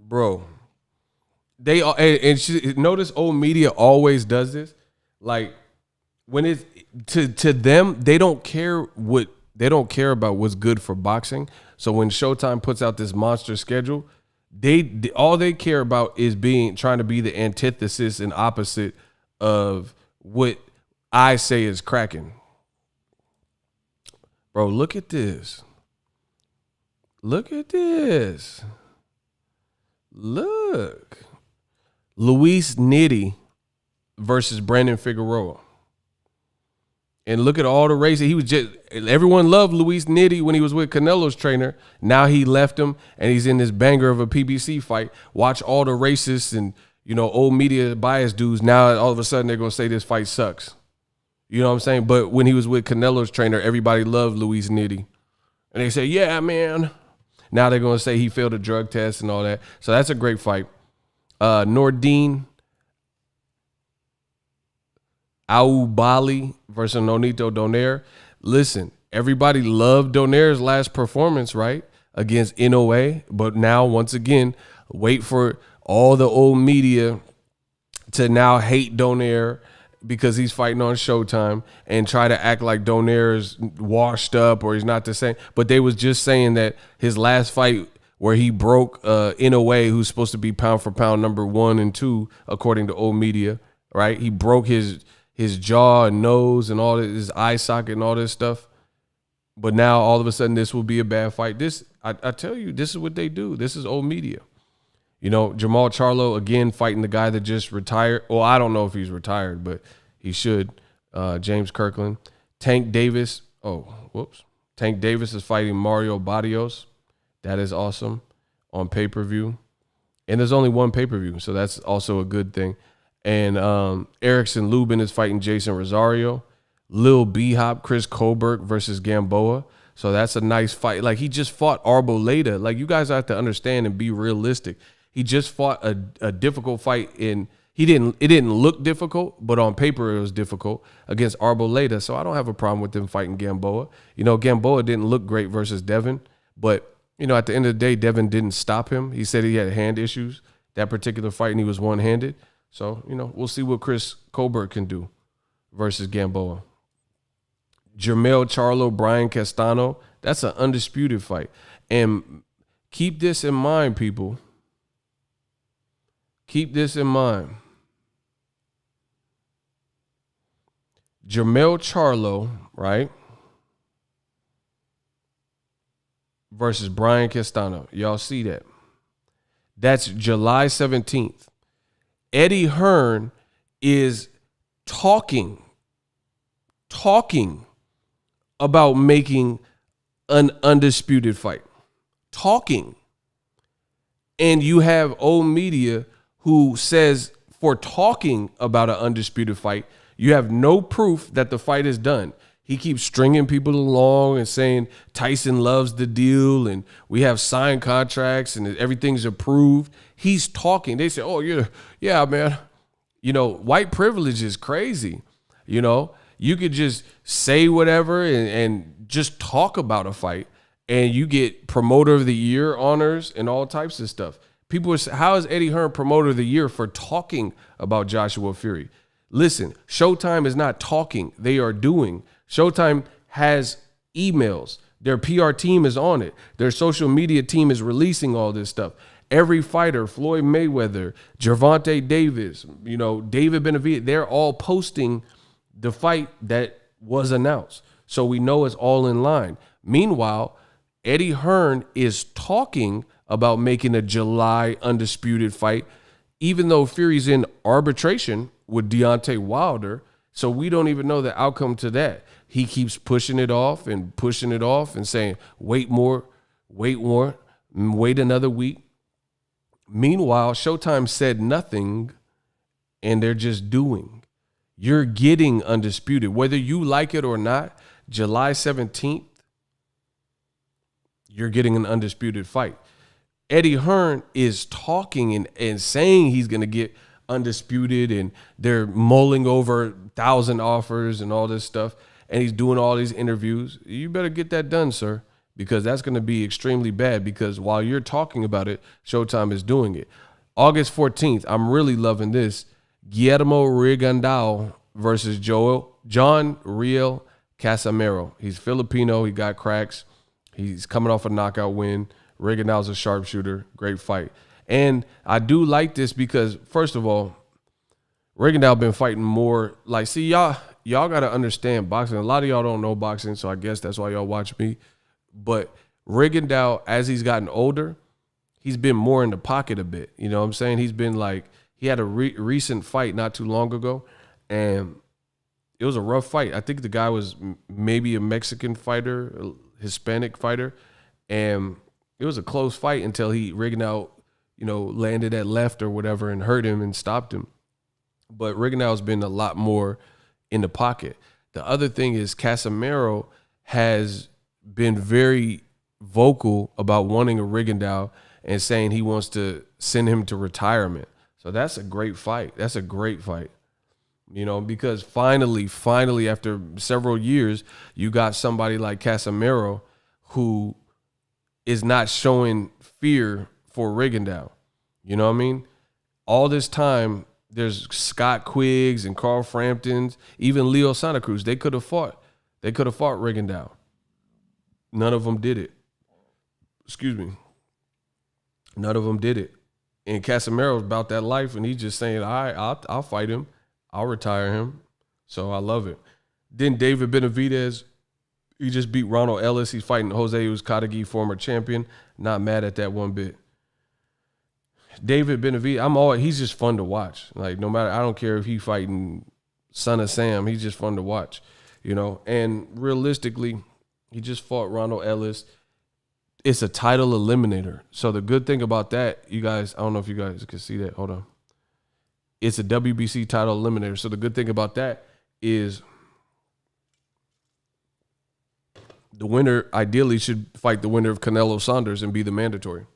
Bro. They are, and notice old media always does this. Like when it's to them, they don't care about what's good for boxing. So when Showtime puts out this monster schedule, all they care about is trying to be the antithesis and opposite of what I say is cracking. Bro, look at this. Look at this. Look. Luis Nitty versus Brandon Figueroa. And look at all the races. Everyone loved Luis Nitty when he was with Canelo's trainer. Now he left him and he's in this banger of a PBC fight. Watch all the racists and, old media bias dudes. Now all of a sudden they're going to say this fight sucks. You know what I'm saying? But when he was with Canelo's trainer, everybody loved Luis Nitty. And they say, yeah, man. Now they're going to say he failed a drug test and all that. So that's a great fight. Nordine Aoubali versus Nonito Donaire. Listen, everybody loved Donaire's last performance, right? Against NOA. But now, once again, wait for all the old media to now hate Donaire because he's fighting on Showtime and try to act like Donaire's washed up or he's not the same. But they was just saying that his last fight where he broke NOA, who's supposed to be pound for pound number 1 and 2, according to old media, right? He broke his jaw and nose and all this, his eye socket and all this stuff. But now all of a sudden this will be a bad fight. I tell you, this is what they do. This is old media. Jermall Charlo, again, fighting the guy that just retired. Well, I don't know if he's retired, but he should. James Kirkland. Tank Davis. Tank Davis is fighting Mario Barrios. That is awesome on pay-per-view. And there's only one pay-per-view, so that's also a good thing. And Erickson Lubin is fighting Jason Rosario. Lil B-Hop, Chris Colbert versus Gamboa. So that's a nice fight. Like, he just fought Arboleda. Like, you guys have to understand and be realistic. He just fought a difficult fight it didn't look difficult, but on paper it was difficult against Arboleda. So I don't have a problem with them fighting Gamboa. Gamboa didn't look great versus Devin, but at the end of the day, Devin didn't stop him. He said he had hand issues that particular fight and he was one-handed. So, we'll see what Chris Colbert can do versus Gamboa. Jermall Charlo, Brian Castano, that's an undisputed fight. And keep this in mind, people. Keep this in mind. Jermall Charlo, right, versus Brian Castano. Y'all see that? That's July 17th. Eddie Hearn is talking about making an undisputed fight. Talking. And you have old media who says for talking about an undisputed fight. You have no proof that the fight is done. He keeps stringing people along and saying Tyson loves the deal and we have signed contracts and everything's approved. He's talking. They say, oh, yeah, man. You know, white privilege is crazy. You know, you could just say whatever and just talk about a fight and you get promoter of the year honors and all types of stuff. People are saying, how is Eddie Hearn promoter of the year for talking about Joshua Fury? Listen, Showtime is not talking. They are doing. Showtime has emails. Their PR team is on it. Their social media team is releasing all this stuff. Every fighter, Floyd Mayweather, Gervonta Davis, you know, David Benavidez, they're all posting the fight that was announced. So we know it's all in line. Meanwhile, Eddie Hearn is talking about making a July undisputed fight, even though Fury's in arbitration with Deontay Wilder. So we don't even know the outcome to that. He keeps pushing it off and saying, wait more, wait another week. Meanwhile, Showtime said nothing and they're just doing. You're getting undisputed. Whether you like it or not, July 17th, you're getting an undisputed fight. Eddie Hearn is talking and saying he's going to get undisputed and they're mulling over 1,000 offers and all this stuff. And he's doing all these interviews. You better get that done, sir, because that's going to be extremely bad because while you're talking about it, Showtime is doing it. August 14th, I'm really loving this. Guillermo Rigondeaux versus John Riel Casimero. He's Filipino. He got cracks. He's coming off a knockout win. Rigondeaux's a sharpshooter. Great fight. And I do like this because, first of all, Rigondeaux been fighting more. Like, see, y'all got to understand boxing. A lot of y'all don't know boxing, so I guess that's why y'all watch me. But Rigondeaux, as he's gotten older, he's been more in the pocket a bit. You know what I'm saying? He's been like, he had a recent fight not too long ago, and it was a rough fight. I think the guy was maybe a Mexican fighter, a Hispanic fighter, and it was a close fight until Rigondeaux, you know, landed at left or whatever and hurt him and stopped him. But Rigondeaux's been a lot more in the pocket. The other thing is Casimero has been very vocal about wanting a Rigondeaux and saying he wants to send him to retirement. So that's a great fight. That's a great fight. You know, because finally, after several years, you got somebody like Casimero who is not showing fear for Rigondeaux. You know what I mean? All this time, there's Scott Quiggs and Carl Framptons, even Leo Santa Cruz. They could have fought. They could have fought Rigondeaux. None of them did it. Excuse me. None of them did it. And Casimero's about that life, and he's just saying, all right, I'll fight him. I'll retire him. So I love it. Then David Benavidez, he just beat Ronald Ellis. He's fighting Jose Uzcategui, former champion. Not mad at that one bit. David Benavidez, he's just fun to watch. Like, no matter, I don't care if he's fighting Son of Sam, he's just fun to watch, you know. And realistically, he just fought Ronald Ellis. It's a title eliminator. So the good thing about that, you guys, I don't know if you guys can see that. Hold on. It's a WBC title eliminator. So the good thing about that is the winner ideally should fight the winner of Canelo Saunders and be the mandatory.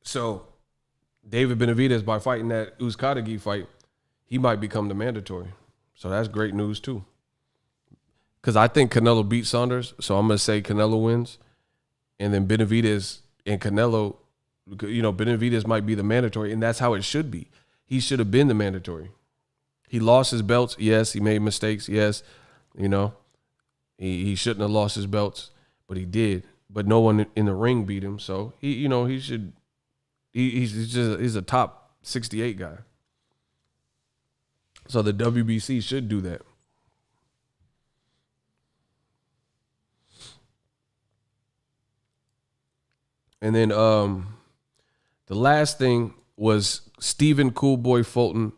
So David Benavidez, by fighting that Uzcategui fight, he might become the mandatory. So that's great news too. Because I think Canelo beat Saunders, so I'm going to say Canelo wins. And then Benavidez and Canelo, you know, Benavidez might be the mandatory, and that's how it should be. He should have been the mandatory. He lost his belts. Yes, he made mistakes. Yes, you know, he shouldn't have lost his belts, but he did. But no one in the ring beat him, so he's a top 68 guy. So the WBC should do that. And then the last thing was Stephen Coolboy Fulton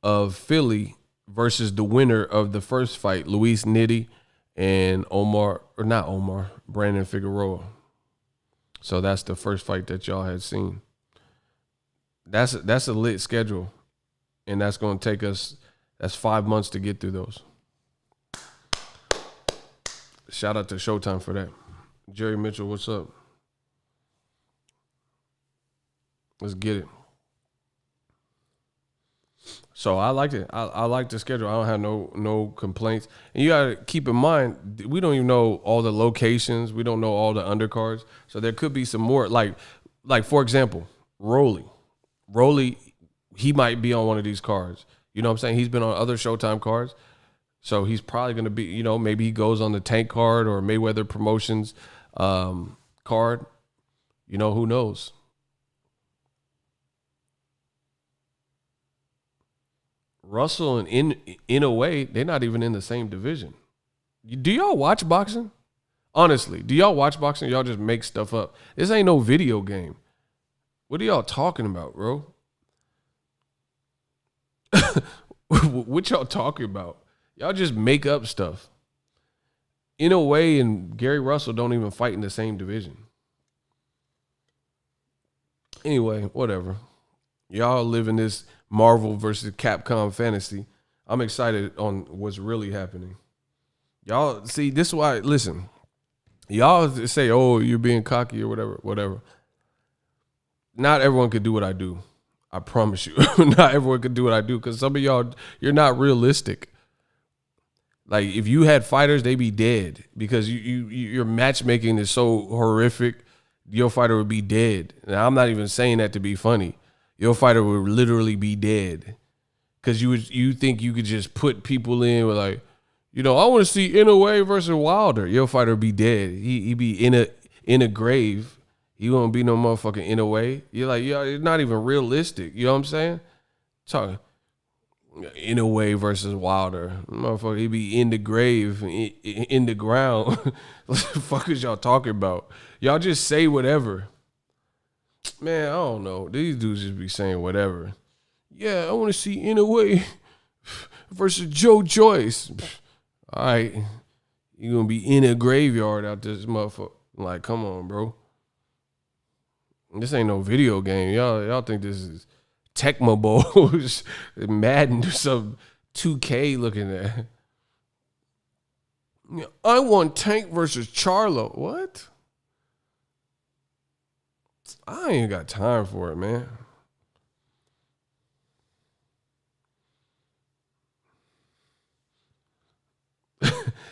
of Philly versus the winner of the first fight, Luis Nitty and Brandon Figueroa. So that's the first fight that y'all had seen. That's a lit schedule, and that's going to take us. That's 5 months to get through those. Shout out to Showtime for that. Jerry Mitchell, what's up? Let's get it. So I liked it. I like the schedule. I don't have no complaints. And you gotta keep in mind, we don't even know all the locations. We don't know all the undercards. So there could be some more. Like for example, Rolly. Rolly, he might be on one of these cards. You know what I'm saying? He's been on other Showtime cards. So he's probably gonna be, maybe he goes on the Tank card or Mayweather Promotions card. Who knows? Russell and in a way, they're not even in the same division. Do y'all watch boxing? Honestly, do y'all watch boxing? Y'all just make stuff up. This ain't no video game. What are y'all talking about, bro? What y'all talking about? Y'all just make up stuff. In a way, and Gary Russell don't even fight in the same division. Anyway, whatever. Y'all live in this Marvel versus Capcom fantasy. I'm excited on what's really happening. Y'all see, this is why, listen, y'all say, oh, you're being cocky or whatever. Not everyone could do what I do. I promise you. Not everyone could do what I do, because some of y'all, you're not realistic. Like, if you had fighters, they'd be dead, because your matchmaking is so horrific. Your fighter would be dead. Now, I'm not even saying that to be funny. Your fighter would literally be dead, because you think you could just put people in with, like, I want to see Inoue versus Wilder. Your fighter would be dead. He be in a grave. He won't be no motherfucking Inoue. You're like, it's not even realistic. You know what I'm saying? Talking Inoue versus Wilder, motherfucker, he be in the grave, in the ground. What the fuck is y'all talking about? Y'all just say whatever. Man, I don't know. These dudes just be saying whatever. Yeah, I want to see Inoue versus Joe Joyce. All right, you're gonna be in a graveyard out this motherfucker. Like, come on, bro. This ain't no video game. Y'all think this is Tecmo Bowl, Madden or some 2K looking at. I want Tank versus Charlo. What? I ain't got time for it, man.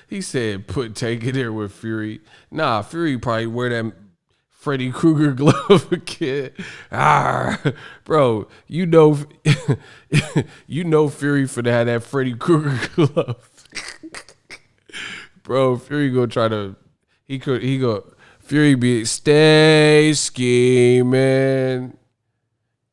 He said, take it there with Fury. Nah, Fury probably wear that Freddy Krueger glove again. Bro, you know Fury for to have that Freddy Krueger glove. Bro, Fury gonna try to, Fury be, stay scheming.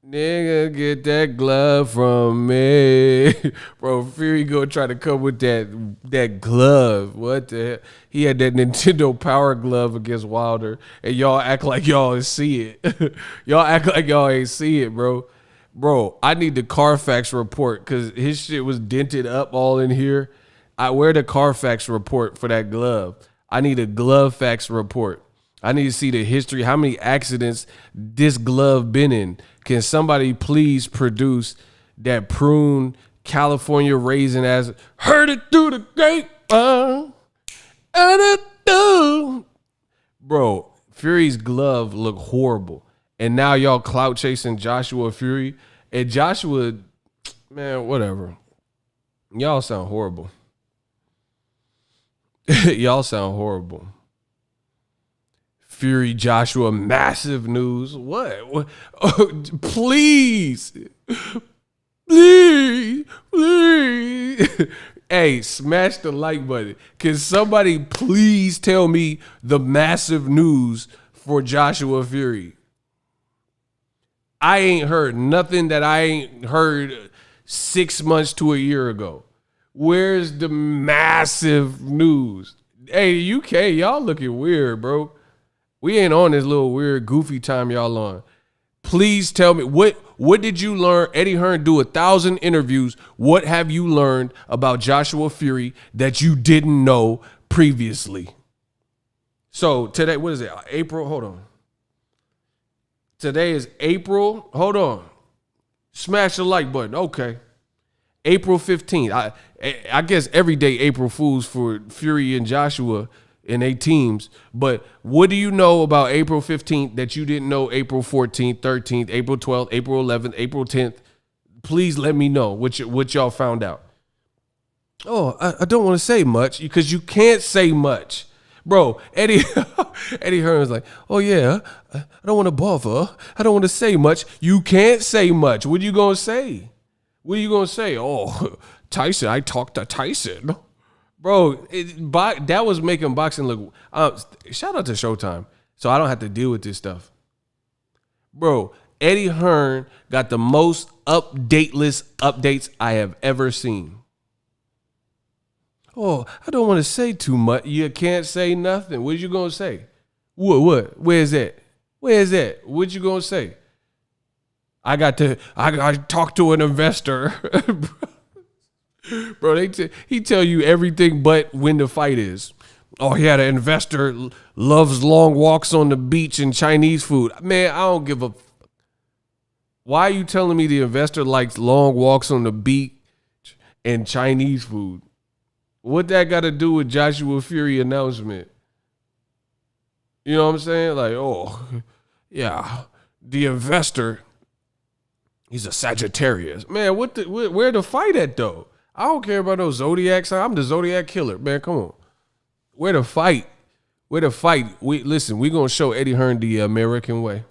Nigga, get that glove from me. Bro, Fury gonna try to come with that glove. What the hell? He had that Nintendo Power Glove against Wilder, and y'all act like y'all ain't see it. Y'all act like y'all ain't see it, bro. Bro, I need the Carfax report, because his shit was dented up all in here. I wear the Carfax report for that glove. I need a glove fax report. I need to see the history, how many accidents this glove been in. Can somebody please produce that prune California raisin as heard it through the grapevine? Bro, Fury's glove looked horrible. And now y'all clout chasing Joshua Fury. And Joshua, man, whatever. Y'all sound horrible. Y'all sound horrible. Fury Joshua, massive news. What? Oh, please. Hey, smash the like button. Can somebody please tell me the massive news for Joshua Fury? I ain't heard nothing that I ain't heard 6 months to a year ago. Where's the massive news? Hey, UK, y'all looking weird, bro. We ain't on this little weird, goofy time y'all on. Please tell me, what did you learn? Eddie Hearn do 1,000 interviews. What have you learned about Joshua Fury that you didn't know previously? So today, what is it? April? Hold on. Today is April. Hold on. Smash the like button. Okay. April 15th. I guess every day April Fools for Fury and Joshua and their teams. But what do you know about April 15th that you didn't know April 14th, 13th, April 12th, April 11th, April 10th? Please let me know what y'all found out. Oh, I don't want to say much because you can't say much. Bro, Eddie Hearn's like, oh yeah, I don't want to bother. I don't want to say much. You can't say much. What are you going to say? What are you going to say? Oh, Tyson, I talked to Tyson. Bro, that was making boxing look... shout out to Showtime, so I don't have to deal with this stuff. Bro, Eddie Hearn got the most updateless updates I have ever seen. Oh, I don't want to say too much. You can't say nothing. What you going to say? What? Where's that? What you going to say? I talked to an investor. Bro, he tell you everything but when the fight is. Oh, yeah, the investor loves long walks on the beach and Chinese food. Man, I don't give a... Why are you telling me the investor likes long walks on the beach and Chinese food? What that got to do with Joshua Fury announcement? You know what I'm saying? Like, oh, yeah, the investor, he's a Sagittarius. Man, where the fight at, though? I don't care about those Zodiac signs. I'm the Zodiac killer. Man, come on. Where the fight? Listen, we're going to show Eddie Hearn the American way.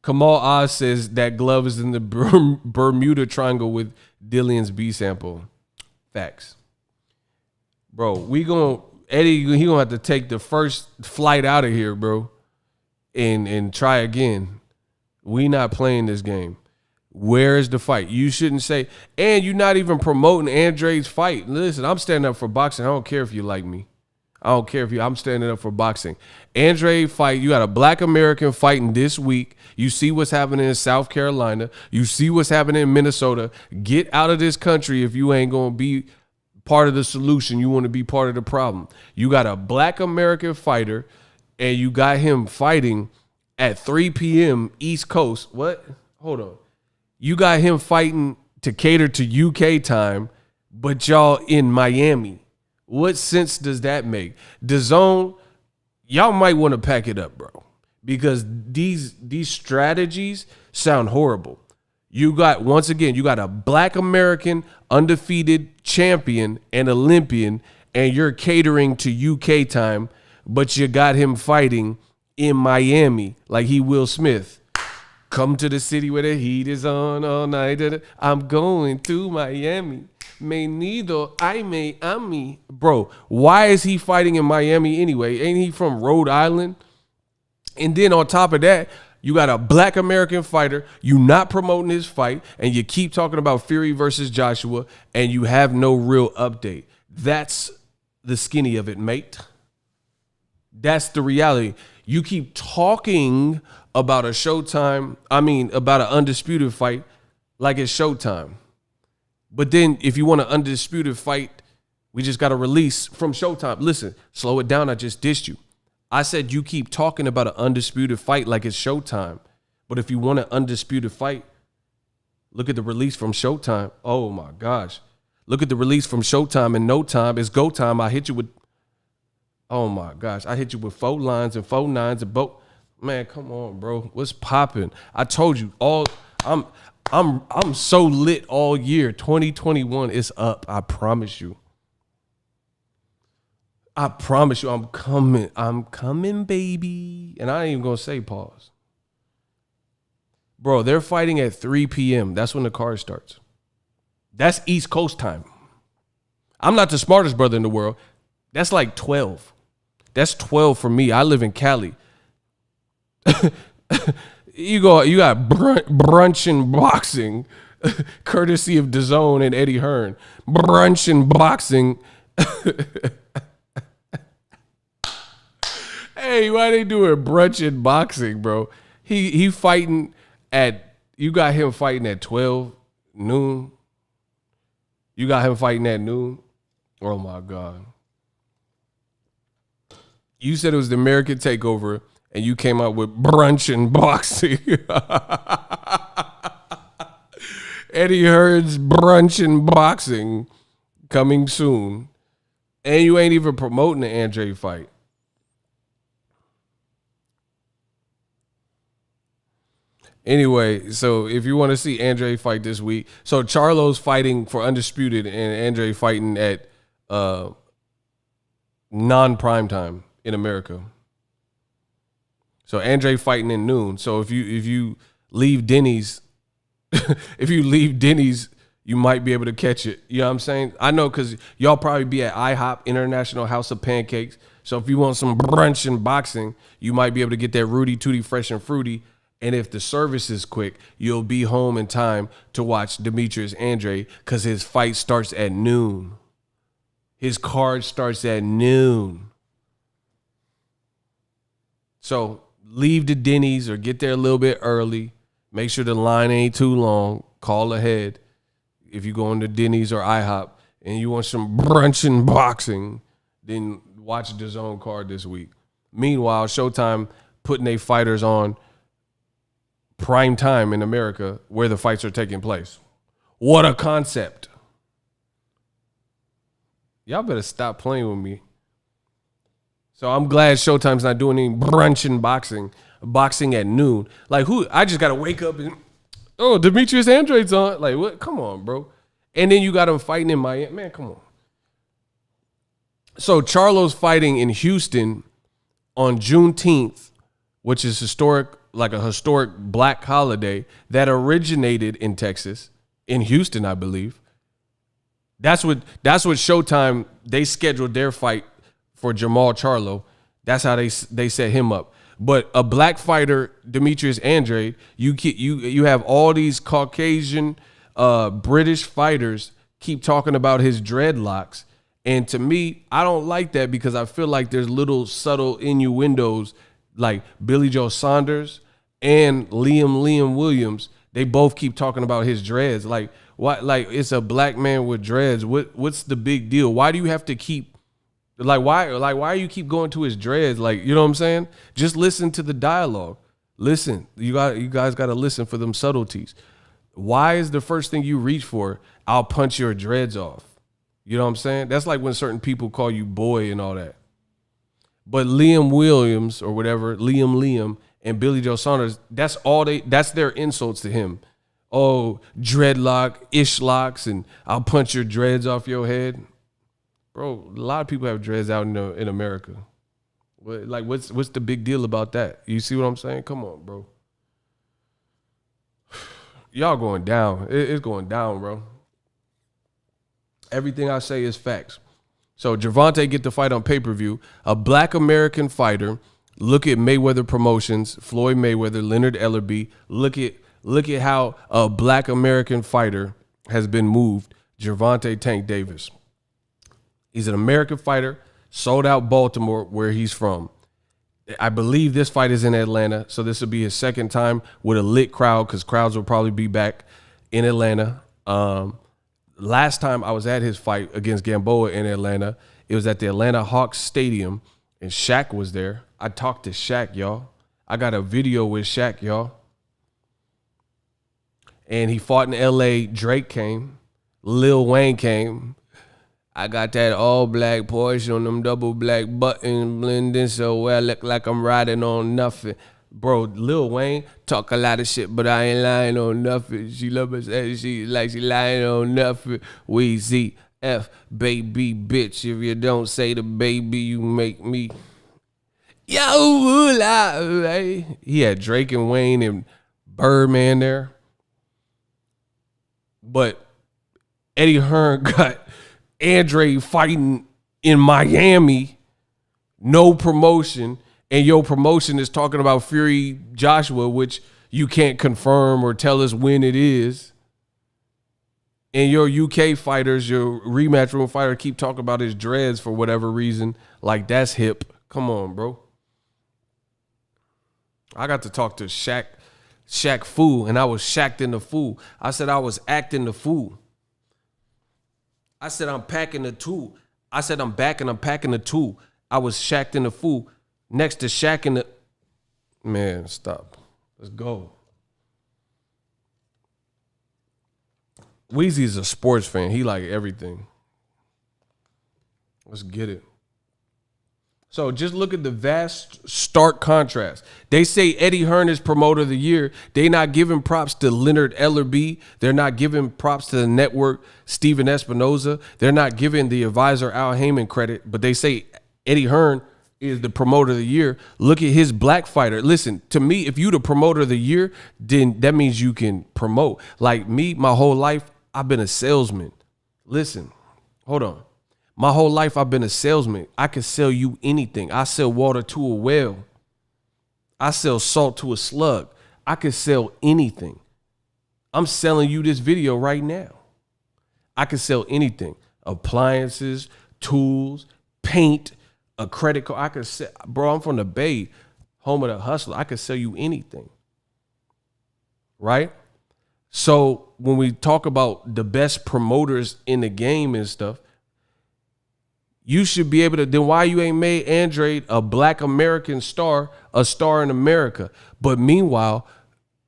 Kamal Oz says that glove is in the Bermuda Triangle with Dillion's B sample. Facts. Bro, Eddie, he gonna have to take the first flight out of here, bro, and try again. We not playing this game. Where is the fight? You shouldn't say, and you're not even promoting Andre's fight. Listen, I'm standing up for boxing. I don't care if you like me. I'm standing up for boxing. Andre fight, you got a black American fighting this week. You see what's happening in South Carolina. You see what's happening in Minnesota. Get out of this country if you ain't gonna be part of the solution. You want to be part of the problem. You got a black American fighter and you got him fighting at 3 p.m. East Coast. What? Hold on. You got him fighting to cater to UK time, but y'all in Miami. What sense does that make? DAZN, y'all might want to pack it up, bro, because these strategies sound horrible. You got a black American undefeated champion and Olympian, and you're catering to UK time, but you got him fighting in Miami like he Will Smith. Come to the city where the heat is on all night. I'm going to Miami. Me neither, I may, me. Bro, why is he fighting in Miami anyway? Ain't he from Rhode Island? And then on top of that, you got a black American fighter, you not promoting his fight, and you keep talking about Fury versus Joshua, and you have no real update. That's the skinny of it, mate. That's the reality. You keep talking about about an undisputed fight like it's Showtime. But then if you want an undisputed fight, we just got a release from Showtime. Listen, slow it down. I just dissed you. I said you keep talking about an undisputed fight like it's Showtime. But if you want an undisputed fight, look at the release from Showtime. Oh, my gosh. Look at the release from Showtime in no time. It's go time. I hit you with, oh, my gosh. I hit you with 4 lines and 4 nines and both. Man, come on, bro. What's popping? I told you I'm so lit all year. 2021 is up. I promise you. I'm coming. I'm coming, baby. And I ain't even going to say pause. Bro, they're fighting at 3 p.m. That's when the card starts. That's East Coast time. I'm not the smartest brother in the world. That's like 12. That's 12 for me. I live in Cali. You got brunch and boxing, courtesy of DAZN and Eddie Hearn. Brunch and boxing. Hey, why they doing brunch and boxing, bro? He fighting you got him fighting at 12 noon. You got him fighting at noon. Oh my God. You said it was the American Takeover. and you came out with brunch and boxing. Eddie Hearn's brunch and boxing coming soon. And you ain't even promoting the Andre fight. Anyway, so if you want to see Andre fight this week, so Charlo's fighting for Undisputed and Andre fighting at non-prime time in America. So Andre fighting in noon. So if you leave Denny's, you might be able to catch it. You know what I'm saying? I know because y'all probably be at IHOP, International House of Pancakes. So if you want some brunch and boxing, you might be able to get that Rudy Tooty Fresh and Fruity. And if the service is quick, you'll be home in time to watch Demetrius Andre because his fight starts at noon. His card starts at noon. So leave the Denny's or get there a little bit early. Make sure the line ain't too long. Call ahead. If you go into Denny's or IHOP and you want some brunch and boxing, then watch the DAZN card this week. Meanwhile, Showtime putting their fighters on prime time in America where the fights are taking place. What a concept. Y'all better stop playing with me. So I'm glad Showtime's not doing any brunch and boxing at noon. Like who? I just got to wake up and, oh, Demetrius Andre's on. Like what? Come on, bro. And then you got him fighting in Miami. Man, come on. So Charlo's fighting in Houston on Juneteenth, which is a historic black holiday that originated in Texas, in Houston, I believe. That's what Showtime, they scheduled their fight for Jermall Charlo. That's how they set him up. But a black fighter, Demetrius Andre, you have all these Caucasian British fighters keep talking about his dreadlocks. And to me, I don't like that because I feel like there's little subtle innuendos like Billy Joe Saunders and Liam Williams. They both keep talking about his dreads. Like what? Like it's a black man with dreads. What's the big deal? Why do you have to keep why you keep going to his dreads? Like, you know what I'm saying? Just listen to the dialogue. Listen. You guys got to listen for them subtleties. Why is the first thing you reach for, I'll punch your dreads off? You know what I'm saying? That's like when certain people call you boy and all that. But Liam Williams or whatever, Liam and Billy Joe Saunders, that's their insults to him. Oh, dreadlock, ishlocks, and I'll punch your dreads off your head. Bro, a lot of people have dreads out in America. Like, what's the big deal about that? You see what I'm saying? Come on, bro. Y'all going down. It's going down, bro. Everything I say is facts. So Gervonta get the fight on pay-per-view. A black American fighter. Look at Mayweather Promotions, Floyd Mayweather, Leonard Ellerbe. Look at how a black American fighter has been moved. Gervonta Tank Davis. He's an American fighter, sold out Baltimore, where he's from. I believe this fight is in Atlanta, so this will be his second time with a lit crowd because crowds will probably be back in Atlanta. Last time I was at his fight against Gamboa in Atlanta, it was at the Atlanta Hawks Stadium, and Shaq was there. I talked to Shaq, y'all. I got a video with Shaq, y'all. And he fought in L.A. Drake came. Lil Wayne came. I got that all black Porsche on them double black buttons blending so well, look like I'm riding on nothing. Bro, Lil Wayne talk a lot of shit, but I ain't lying on nothing. She love us as she like she lying on nothing. Weezy F baby bitch. If you don't say the baby, you make me. Yo, he had Drake and Wayne and Birdman there. But Eddie Hearn got Andre fighting in Miami, no promotion, and your promotion is talking about Fury Joshua, which you can't confirm or tell us when it is. And your UK fighters, your rematch room fighter, keep talking about his dreads for whatever reason. Like that's hip. Come on, bro. I got to talk to Shaq Fu, and I was shacked in the fool. I said I was acting the fool. I said I'm packing the tool. I said I'm back and I'm packing the tool. I was shacked in the fool next to Shaq in the. Man, stop. Let's go. Weezy is a sports fan. He like everything. Let's get it. So just look at the vast, stark contrast. They say Eddie Hearn is promoter of the year. They not giving props to Leonard Ellerbe. They're not giving props to the network, Steven Espinoza. They're not giving the advisor Al Heyman credit, but they say Eddie Hearn is the promoter of the year. Look at his black fighter. Listen, to me, if you the promoter of the year, then that means you can promote. Like me, my whole life, I've been a salesman. Listen, hold on. My whole life, I've been a salesman. I can sell you anything. I sell water to a well. I sell salt to a slug. I can sell anything. I'm selling you this video right now. I can sell anything. Appliances, tools, paint, a credit card. I can sell, bro, I'm from the Bay, home of the hustler. I can sell you anything. Right? So when we talk about the best promoters in the game and stuff, you should be able to, then why you ain't made Andrade a black American star, a star in America? But meanwhile,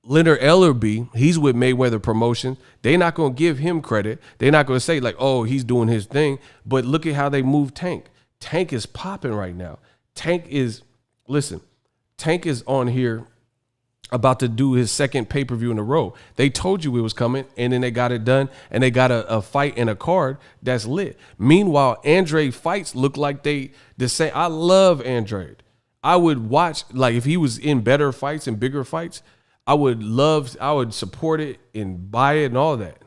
Leonard Ellerbe, he's with Mayweather Promotions. They're not going to give him credit. They're not going to say like, oh, he's doing his thing. But look at how they move Tank. Tank is popping right now. Tank is on here about to do his second pay-per-view in a row. They told you it was coming, and then they got it done, and they got a fight and a card that's lit. Meanwhile, Andrade fights look like they the same. I love Andrade. I would watch, like if he was in better fights and bigger fights, I would support it and buy it and all that.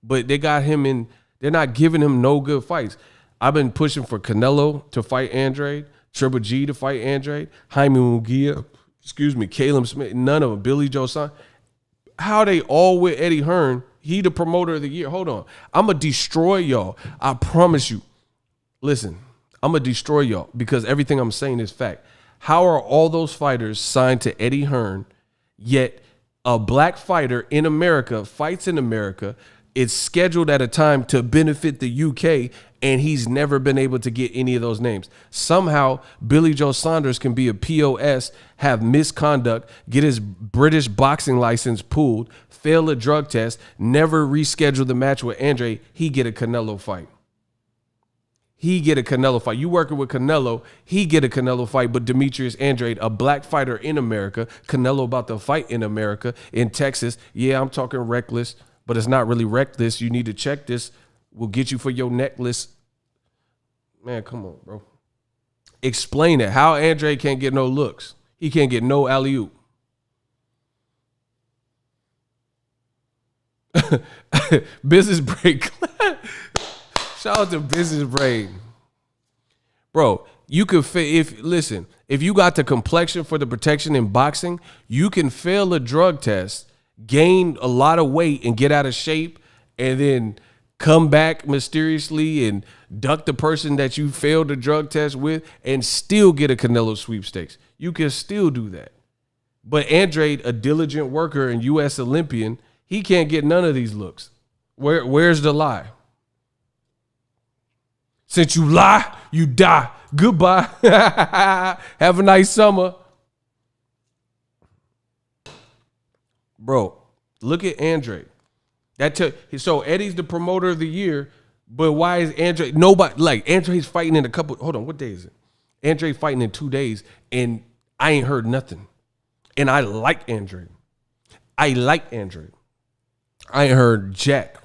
But they got him in, they're not giving him no good fights. I've been pushing for Canelo to fight Andrade, Triple G to fight Andrade, Jaime Munguia, Caleb Smith, none of them, Billy Joe Saunders. How they all with Eddie Hearn? He the promoter of the year. Hold on. I'm going to destroy y'all. I promise you. Listen, I'm going to destroy y'all because everything I'm saying is fact. How are all those fighters signed to Eddie Hearn, yet a black fighter in America fights in America? It's scheduled at a time to benefit the UK, and he's never been able to get any of those names. Somehow, Billy Joe Saunders can be a POS, have misconduct, get his British boxing license pulled, fail a drug test, never reschedule the match with Andre. He get a Canelo fight. You working with Canelo, he get a Canelo fight, but Demetrius Andrade, a black fighter in America, Canelo about to fight in America, in Texas. Yeah, I'm talking reckless, but it's not really reckless. You need to check this. We'll get you for your necklace. Man, come on, bro. Explain it. How Andre can't get no looks. He can't get no alley-oop. Business break. Shout out to Business Break. Bro, you could if you got the complexion for the protection in boxing, you can fail a drug test, gain a lot of weight and get out of shape, and then come back mysteriously and duck the person that you failed the drug test with and still get a Canelo sweepstakes. You can still do that. But Andrade, a diligent worker and U.S. Olympian, he can't get none of these looks. Where's the lie? Since you lie, you die. Goodbye. Have a nice summer. Bro, look at Andrade. So Eddie's the promoter of the year, but why is Andrade? Nobody, like Andrade's fighting in hold on, what day is it? Andrade fighting in 2 days, and I ain't heard nothing. And I like Andrade. I ain't heard Jack.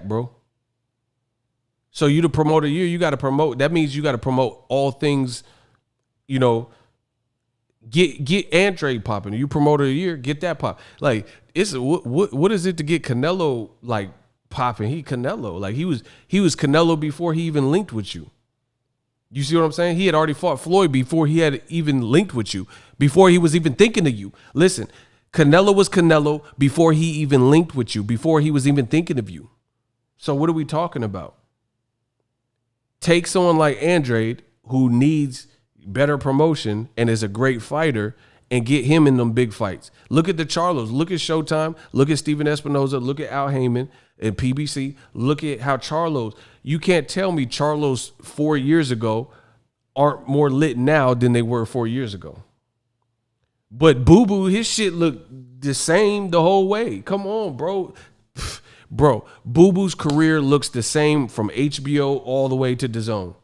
Bro. So you the promoter of the year, you got to promote. That means you got to promote all things, get Andrade popping. You promoter of the year, get that pop. Like, it's what is it to get Canelo like popping? He Canelo. Like he was Canelo before he even linked with you. You see what I'm saying? He had already fought Floyd before he had even linked with you, before he was even thinking of you. Listen, Canelo was Canelo before he even linked with you, before he was even thinking of you. So what are we talking about? Take someone like Andrade, who needs better promotion and is a great fighter, and get him in them big fights. Look at the Charlos. Look at Showtime. Look at Steven Espinoza. Look at Al Heyman and PBC. Look at how Charlos. You can't tell me Charlos 4 years ago aren't more lit now than they were 4 years ago. But Boo Boo, his shit looked the same the whole way. Come on, bro. Bro, Boo Boo's career looks the same from HBO all the way to DAZN.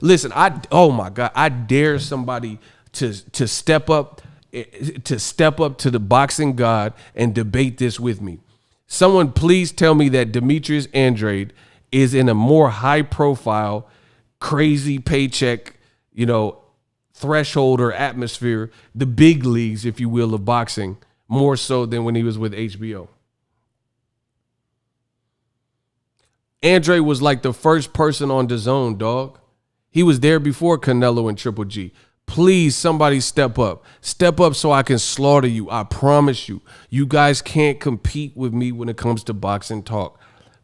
Listen, oh my God, I dare somebody to step up to the boxing god and debate this with me. Someone please tell me that Demetrius Andrade is in a more high profile, crazy paycheck, threshold or atmosphere, the big leagues, if you will, of boxing, more so than when he was with HBO. Andrade was like the first person on DAZN, dog. He was there before Canelo and Triple G. Please, somebody step up. Step up so I can slaughter you. I promise you. You guys can't compete with me when it comes to boxing talk.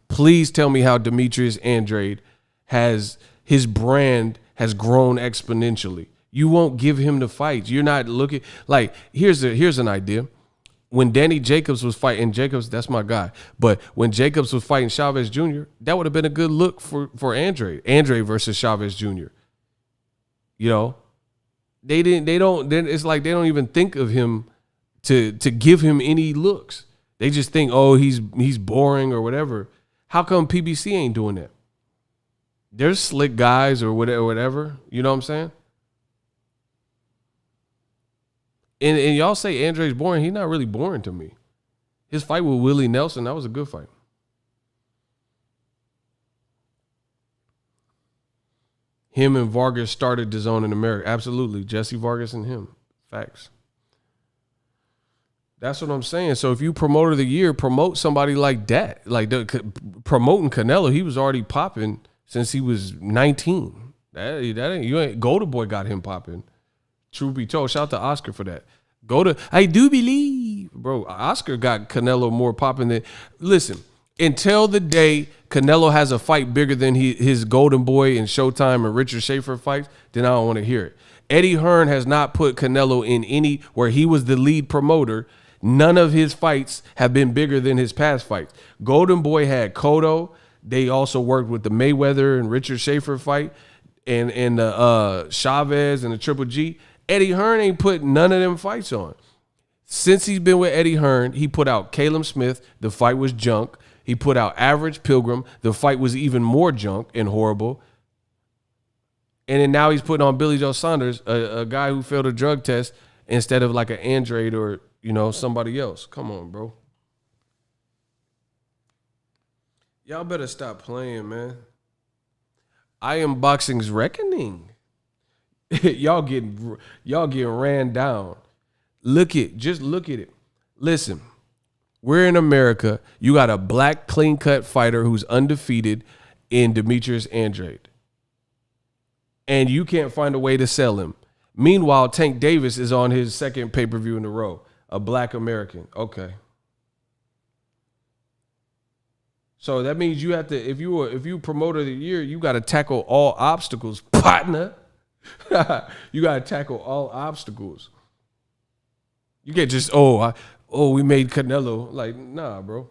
Please tell me how Demetrius Andrade his brand has grown exponentially. You won't give him the fights. You're not looking like here's an idea. When Danny Jacobs was fighting Jacobs, that's my guy. But when Jacobs was fighting Chavez Jr., that would have been a good look for Andrade. Andrade versus Chavez Jr. It's like they don't even think of him to give him any looks. They just think, oh, he's boring or whatever. How come PBC ain't doing that? There's slick guys or whatever. You know what I'm saying? And y'all say Andrade's boring. He's not really boring to me. His fight with Willie Nelson, that was a good fight. Him and Vargas started DAZN in America. Absolutely. Jesse Vargas and him. Facts. That's what I'm saying. So if you promoter of the year, promote somebody like that. Like promoting Canelo, he was already popping since he was 19. That ain't Golden Boy got him popping. Truth be told, shout out to Oscar for that. I do believe, bro. Oscar got Canelo more popping than. Listen, until the day Canelo has a fight bigger than his Golden Boy and Showtime and Richard Schaefer fights, then I don't want to hear it. Eddie Hearn has not put Canelo in any where he was the lead promoter. None of his fights have been bigger than his past fights. Golden Boy had Cotto. They also worked with the Mayweather and Richard Schaefer fight and the Chavez and the Triple G. Eddie Hearn ain't put none of them fights on. Since he's been with Eddie Hearn, he put out Caleb Smith. The fight was junk. He put out Average Pilgrim. The fight was even more junk and horrible. And then now he's putting on Billy Joe Saunders, a guy who failed a drug test, instead of like an Andrade or, somebody else. Come on, bro. Y'all better stop playing, man. I am boxing's reckoning. y'all getting ran down. Just look at it. Listen, we're in America. You got a black clean-cut fighter who's undefeated in Demetrius Andrade. And you can't find a way to sell him. Meanwhile, Tank Davis is on his second pay-per-view in a row. A black American. Okay. So that means you have to, if you promoter of the year, you got to tackle all obstacles, partner. You got to tackle all obstacles. You can't just, we made Canelo. Like, nah, bro.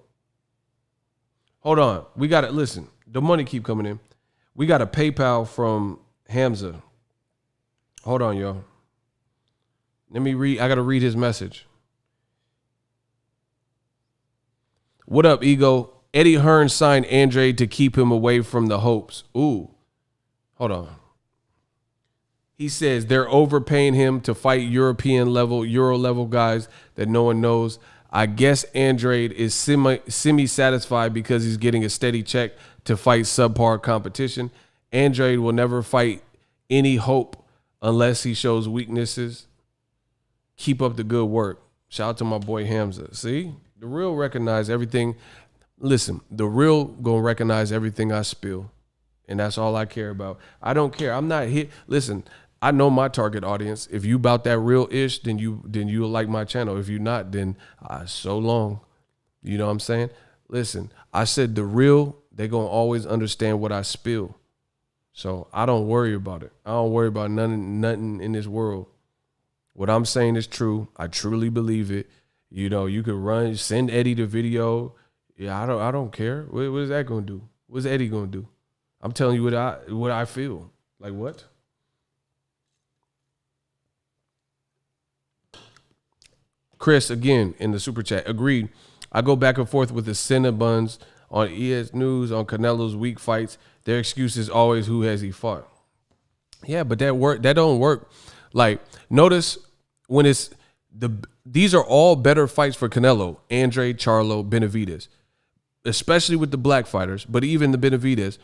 Hold on. We got to, listen, the money keep coming in. We got a PayPal from Hamza. Hold on, y'all. Let me read. I got to read his message. What up, Ego? Eddie Hearn signed Andrade to keep him away from the hopes. Ooh. Hold on. He says they're overpaying him to fight Euro level guys that no one knows. I guess Andrade is semi-satisfied because he's getting a steady check to fight subpar competition. Andrade will never fight any hope unless he shows weaknesses. Keep up the good work. Shout out to my boy Hamza. See? The real recognize everything. Listen, the real gonna recognize everything I spill. And that's all I care about. I don't care. I'm not hit. Listen, I know my target audience. If you about that real ish, then you'll like my channel. If you not, then so long. You know what I'm saying? Listen, I said the real, they gonna always understand what I spill. So I don't worry about it. I don't worry about nothing in this world. What I'm saying is true. I truly believe it. You know, you could send Eddie the video. Yeah, I don't care. What is that gonna do? What's Eddie gonna do? I'm telling you what I feel. Like what? Chris, again, in the super chat, agreed. I go back and forth with the Cinnabons on ES News on Canelo's weak fights. Their excuse is always who has he fought. Yeah, but that don't work. Like, notice when it's these are all better fights for Canelo, Andre, Charlo, Benavidez, especially with the black fighters. But even the Benavidez,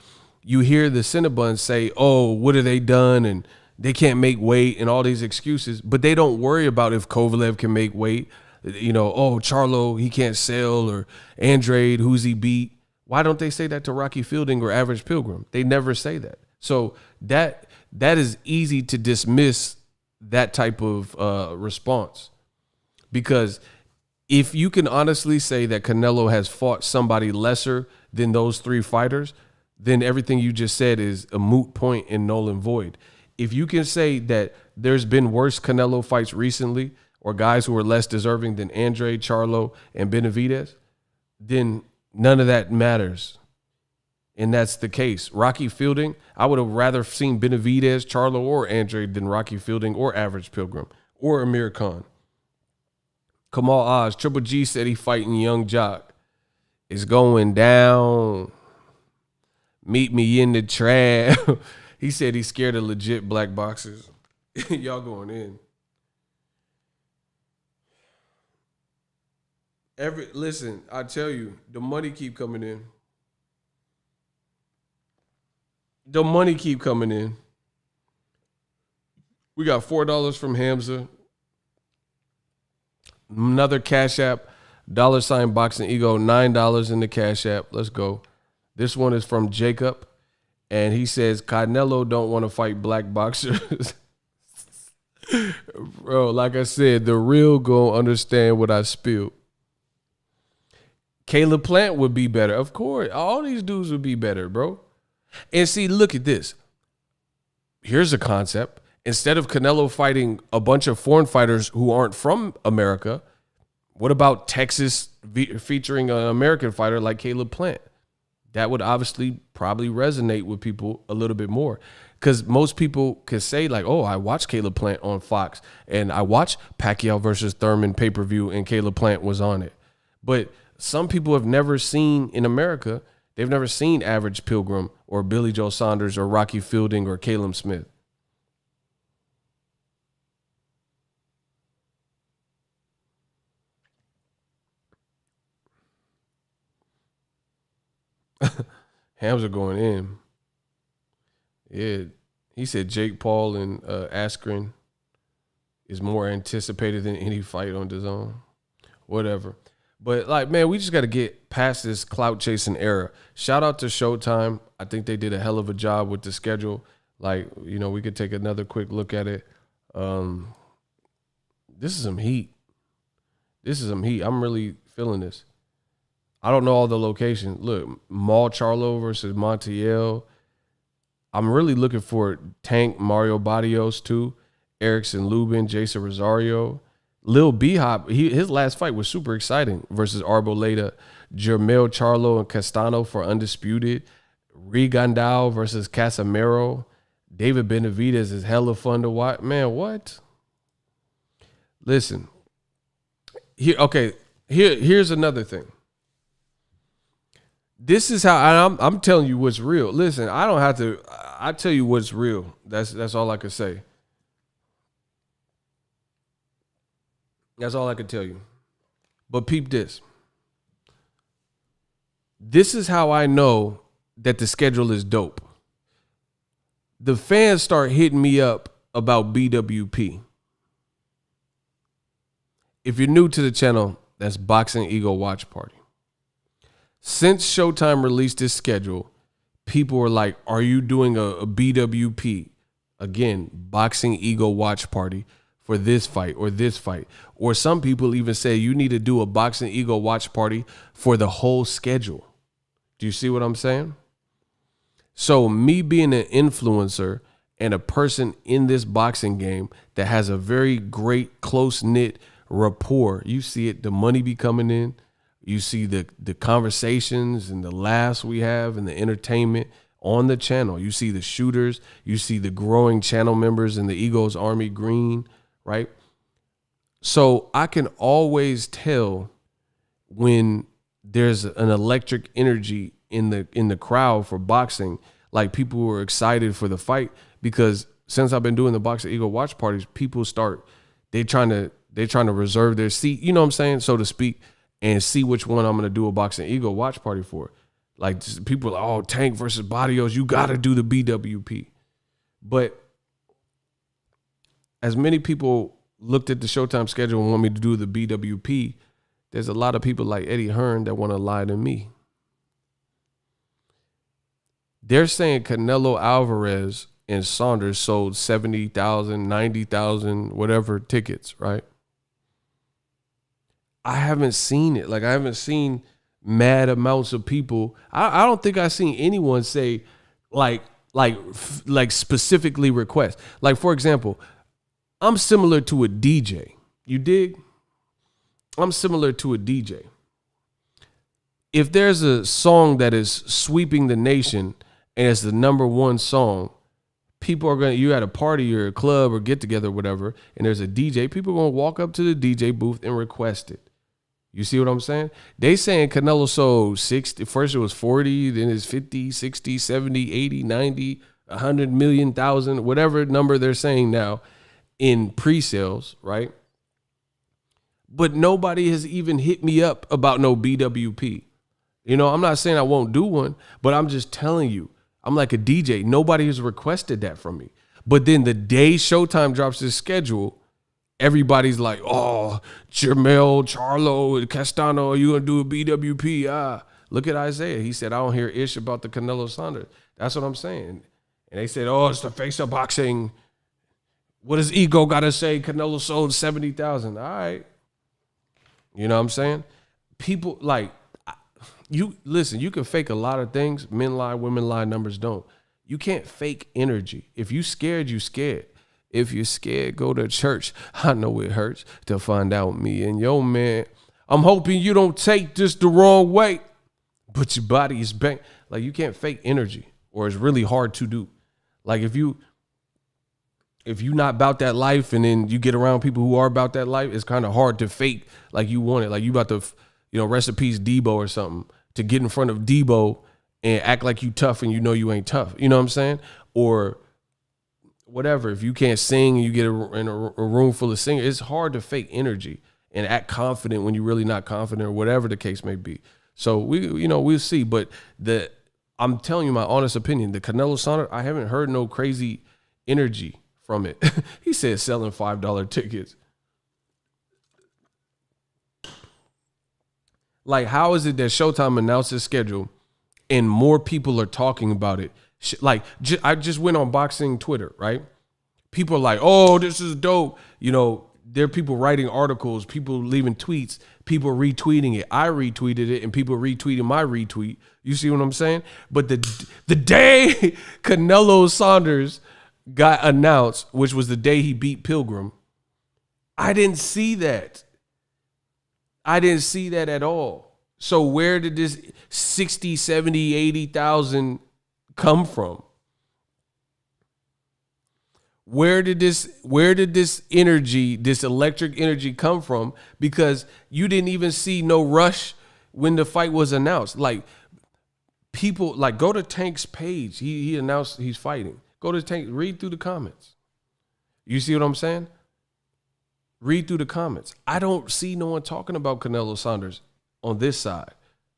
you hear the Cinnabons say, "Oh, what have they done?" and they can't make weight and all these excuses. But they don't worry about if Kovalev can make weight. You know, oh, Charlo, he can't sell, or Andrade, who's he beat? Why don't they say that to Rocky Fielding or Average Pilgrim? They never say that. So that is easy to dismiss that type of response, because if you can honestly say that Canelo has fought somebody lesser than those three fighters, then everything you just said is a moot point and null and void. If you can say that there's been worse Canelo fights recently, or guys who are less deserving than Andre, Charlo, and Benavidez, then none of that matters. And that's the case. Rocky Fielding, I would have rather seen Benavidez, Charlo, or Andre than Rocky Fielding or Average Pilgrim or Amir Khan. Kamal Oz, Triple G said he fighting Young Jock. It's going down. Meet me in the trap. He said he's scared of legit black boxers. Y'all going in. Listen, I tell you, the money keep coming in. The money keep coming in. We got $4 from Hamza. Another Cash App, $ Boxing Ego, $9 in the Cash App. Let's go. This one is from Jacob, and he says Canelo don't want to fight black boxers. Bro, like I said, the real gonna understand what I spilled. Caleb Plant would be better. Of course. All these dudes would be better, bro. And see, look at this. Here's a concept. Instead of Canelo fighting a bunch of foreign fighters who aren't from America, what about Texas featuring an American fighter like Caleb Plant? That would obviously probably resonate with people a little bit more. Because most people can say, like, oh, I watched Caleb Plant on Fox, and I watched Pacquiao versus Thurman pay-per-view, and Caleb Plant was on it. But some people have never seen in America, they've never seen Average Pilgrim or Billy Joe Saunders or Rocky Fielding or Caleb Smith. Hamza going in. Yeah. He said Jake Paul and Askren is more anticipated than any fight on DAZN. Whatever. But, like, man, we just got to get past this clout chasing era. Shout out to Showtime. I think they did a hell of a job with the schedule. Like, you know, we could take another quick look at it. This is some heat. I'm really feeling this. I don't know all the locations. Look, Mall Charlo versus Montiel. I'm really looking for Tank, Mario Barrios too. Erickson Lubin, Jason Rosario. Lil B-Hop, his last fight was super exciting versus Arboleda. Jermall Charlo and Castano for Undisputed. Rigandao versus Casemiro. David Benavidez is hella fun to watch. Man, what? Listen. Here's another thing. This is how I'm telling you what's real. Listen, I don't have to. I tell you what's real. That's all I can say. That's all I can tell you. But peep this. This is how I know that the schedule is dope. The fans start hitting me up about BWP. If you're new to the channel, that's Boxing Ego Watch Party. Since Showtime released this schedule, people were like, are you doing a BWP? Again, Boxing Ego Watch Party for this fight or this fight. Or some people even say you need to do a Boxing Ego Watch Party for the whole schedule. Do you see what I'm saying? So me being an influencer and a person in this boxing game that has a very great close-knit rapport, you see it, the money be coming in. You see the conversations and the laughs we have and the entertainment on the channel. You see the shooters. You see the growing channel members in the Eagles Army Green, right? So I can always tell when there's an electric energy in the crowd for boxing, like people who are excited for the fight, because since I've been doing the Boxing Eagle watch parties, people they're trying to reserve their seat, you know what I'm saying, so to speak, and see which one I'm gonna do a Boxing Eagle watch party for. Like people are, oh, Tank versus Barrios, you gotta do the BWP. But as many people looked at the Showtime schedule and want me to do the BWP, there's a lot of people like Eddie Hearn that want to lie to me. They're saying Canelo Alvarez and Saunders sold 70,000, 90,000, whatever tickets, right? I haven't seen it. Like, I haven't seen mad amounts of people. I don't think I've seen anyone say like specifically request. Like, for example, I'm similar to a DJ. You dig? I'm similar to a DJ. If there's a song that is sweeping the nation and it's the number one song, people are going to, you're at a party or a club or get together or whatever, and there's a DJ, people are going to walk up to the DJ booth and request it. You see what I'm saying? They saying Canelo sold 60, first it was 40, then it's 50, 60, 70, 80, 90, 100 million, thousand, whatever number they're saying now in pre-sales, right? But nobody has even hit me up about no BWP. You know, I'm not saying I won't do one, but I'm just telling you, I'm like a DJ. Nobody has requested that from me. But then the day Showtime drops his schedule, everybody's like, oh, Jermall Charlo, Castano, are you going to do a BWP? Ah, look at Isaiah. He said, I don't hear ish about the Canelo Saunders. That's what I'm saying. And they said, oh, it's the face of boxing. What does Ego got to say? Canelo sold 70,000. All right. You know what I'm saying? People like, you listen, you can fake a lot of things. Men lie, women lie, numbers don't. You can't fake energy. If you scared, you scared. If you're scared, go to church. I know it hurts to find out me and your man. I'm hoping you don't take this the wrong way, but your body is bang. Like, you can't fake energy, or it's really hard to do. Like, if you're not about that life and then you get around people who are about that life, it's kind of hard to fake like you want it. Like, you about to, rest in peace Debo or something, to get in front of Debo and act like you tough and you know you ain't tough. You know what I'm saying? Or whatever. If you can't sing and you get in a room full of singers, it's hard to fake energy and act confident when you're really not confident, or whatever the case may be. So we'll see. But I'm telling you my honest opinion, the Canelo Saunders, I haven't heard no crazy energy from it. He said selling $5 tickets. Like, how is it that Showtime announced its schedule and more people are talking about it? Like, I just went on boxing Twitter, right? People are like, oh, this is dope. There are people writing articles, people leaving tweets, people retweeting it. I retweeted it and people retweeting my retweet. You see what I'm saying? But the day Canelo Saunders got announced, which was the day he beat Pilgrim, I didn't see that. I didn't see that at all. So where did this 60, 70, 80,000 come from? Where did this energy, this electric energy come from? Because you didn't even see no rush when the fight was announced. Like, people, like, go to Tank's page. He announced he's fighting. Go to Tank, read through the comments. You see what I'm saying? Read through the comments. I don't see no one talking about Canelo Saunders on this side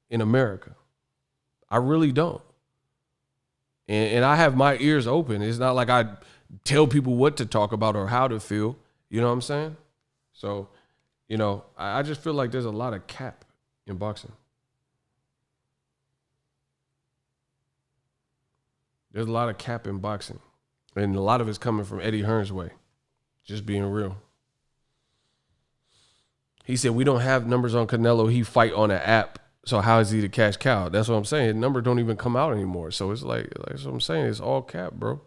in America. I really don't. And I have my ears open. It's not like I tell people what to talk about or how to feel. You know what I'm saying? So, I just feel like there's a lot of cap in boxing. There's a lot of cap in boxing. And a lot of it's coming from Eddie Hearn's way. Just being real. He said, we don't have numbers on Canelo. He fight on an app. So how is he the cash cow? That's what I'm saying. His numbers don't even come out anymore. So it's like that's what I'm saying. It's all cap, bro.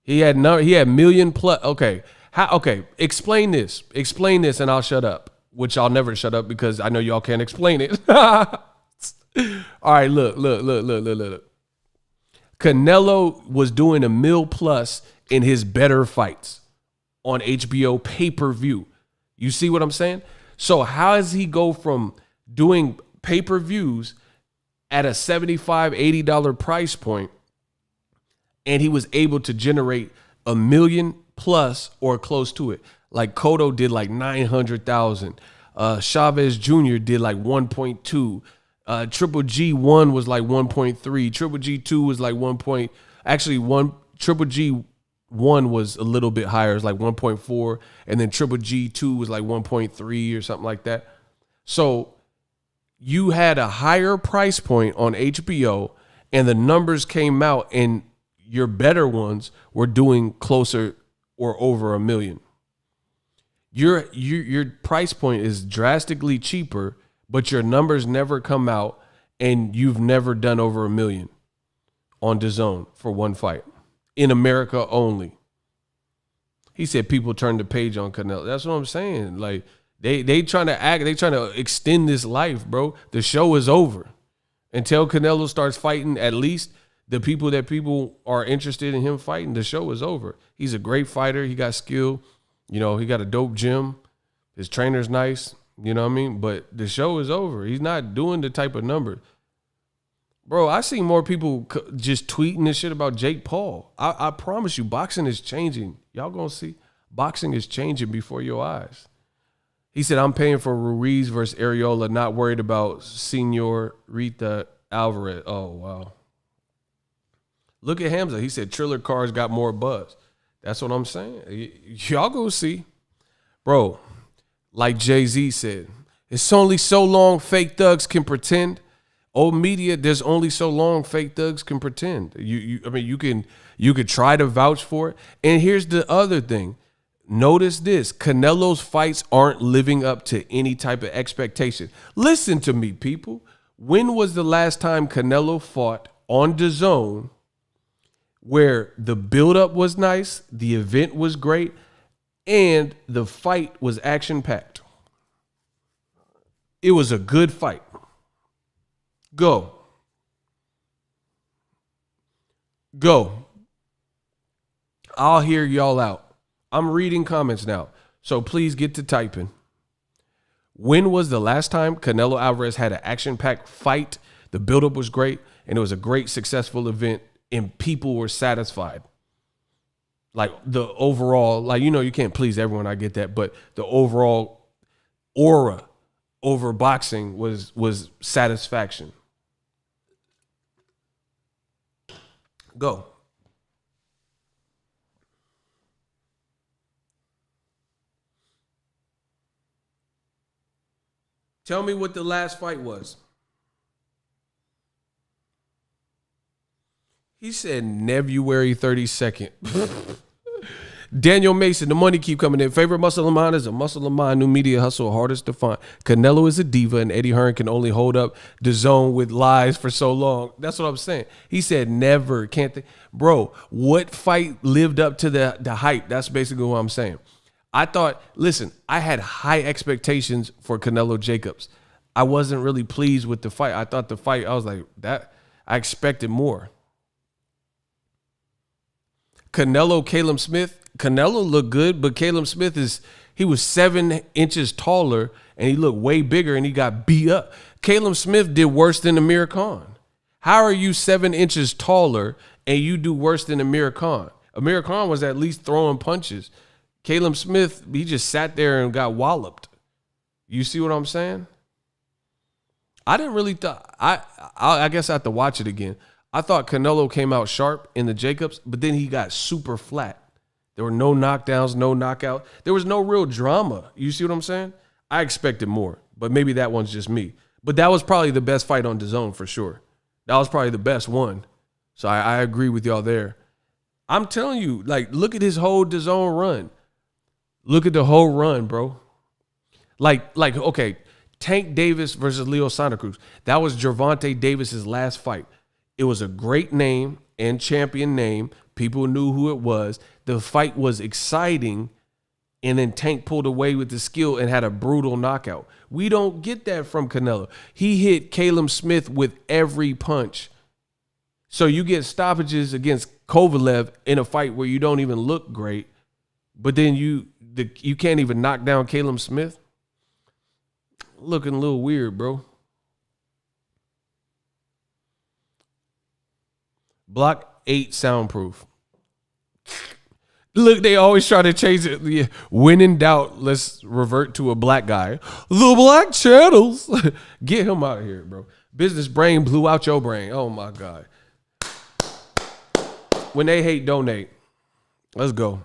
He had million plus. Okay. Explain this. Explain this and I'll shut up. Which I'll never shut up because I know y'all can't explain it. All right, look. Canelo was doing $1 million+ in his better fights on HBO pay-per-view. You see what I'm saying? So how does he go from doing pay-per-views at a $75, $80 price point, and he was able to generate $1 million plus or close to it? Like Cotto did like 900,000. Chavez Jr. did like 1.2. Triple G1 was like 1.3. Triple G2 was like 1. Actually, Triple G1 was a little bit higher. It was like 1.4. And then Triple G2 was like 1.3 or something like that. So you had a higher price point on HBO, and the numbers came out, and your better ones were doing closer or over $1 million. Your price point is drastically cheaper, but your numbers never come out, and you've never done over $1 million on DAZN for one fight in America only. He said people turned the page on Canelo. That's what I'm saying. Like they trying to extend this life, bro. The show is over. Until Canelo starts fighting, at least the people that people are interested in him fighting, the show is over. He's a great fighter. He got skill. You know, he got a dope gym. His trainer's nice. You know what I mean? But the show is over. He's not doing the type of number. Bro, I see more people just tweeting this shit about Jake Paul. I promise you, boxing is changing. Y'all gonna see. Boxing is changing before your eyes. He said, I'm paying for Ruiz versus Areola, not worried about Señorita Alvarez. Oh, wow. Look at Hamza. He said Triller cars got more buzz. That's what I'm saying. Y'all go see. Bro, like Jay-Z said, it's only so long fake thugs can pretend. Old media, there's only so long fake thugs can pretend. I mean, you could try to vouch for it. And here's the other thing. Notice this. Canelo's fights aren't living up to any type of expectation. Listen to me, people. When was the last time Canelo fought on DAZN where the buildup was nice, the event was great, and the fight was action-packed? It was a good fight. Go. I'll hear y'all out. I'm reading comments now, so please get to typing. When was the last time Canelo Alvarez had an action-packed fight? The buildup was great, and it was a great, successful event, and people were satisfied. Like the overall, like, you know, you can't please everyone, I get that, but the overall aura over boxing was satisfaction. Go. Tell me what the last fight was. He said February 32nd. Daniel Mason, the money keep coming in. Favorite muscle of mine is a muscle of mine. New media hustle, hardest to find. Canelo is a diva, and Eddie Hearn can only hold up the zone with lies for so long. That's what I'm saying. He said never. Can't think. Bro, what fight lived up to the hype? That's basically what I'm saying. I thought, listen, I had high expectations for Canelo Jacobs. I wasn't really pleased with the fight. I thought the fight, I was like, I expected more. Caleb Smith. Canelo looked good, but Caleb Smith he was 7 inches taller, and he looked way bigger, and he got beat up. Caleb Smith did worse than Amir Khan. How are you 7 inches taller, and you do worse than Amir Khan? Amir Khan was at least throwing punches. Caleb Smith, he just sat there and got walloped. You see what I'm saying? I didn't really thought. I guess I have to watch it again. I thought Canelo came out sharp in the Jacobs, but then he got super flat. There were no knockdowns, no knockout. There was no real drama. You see what I'm saying? I expected more, but maybe that one's just me. But that was probably the best fight on DAZN for sure. That was probably the best one. So I agree with y'all there. I'm telling you, like, look at his whole DAZN run. Look at the whole run, bro. Like, okay, Tank Davis versus Leo Santa Cruz. That was Gervonta Davis's last fight. It was a great name and champion name. People knew who it was. The fight was exciting, and then Tank pulled away with the skill and had a brutal knockout. We don't get that from Canelo. He hit Caleb Smith with every punch. So you get stoppages against Kovalev in a fight where you don't even look great, but then you can't even knock down Caleb Smith. Looking a little weird, bro. Block 8 soundproof. Look, they always try to change it. Yeah. When in doubt, let's revert to a black guy. The black channels. Get him out of here, bro. Business brain blew out your brain. Oh, my God. When they hate, donate. Let's go.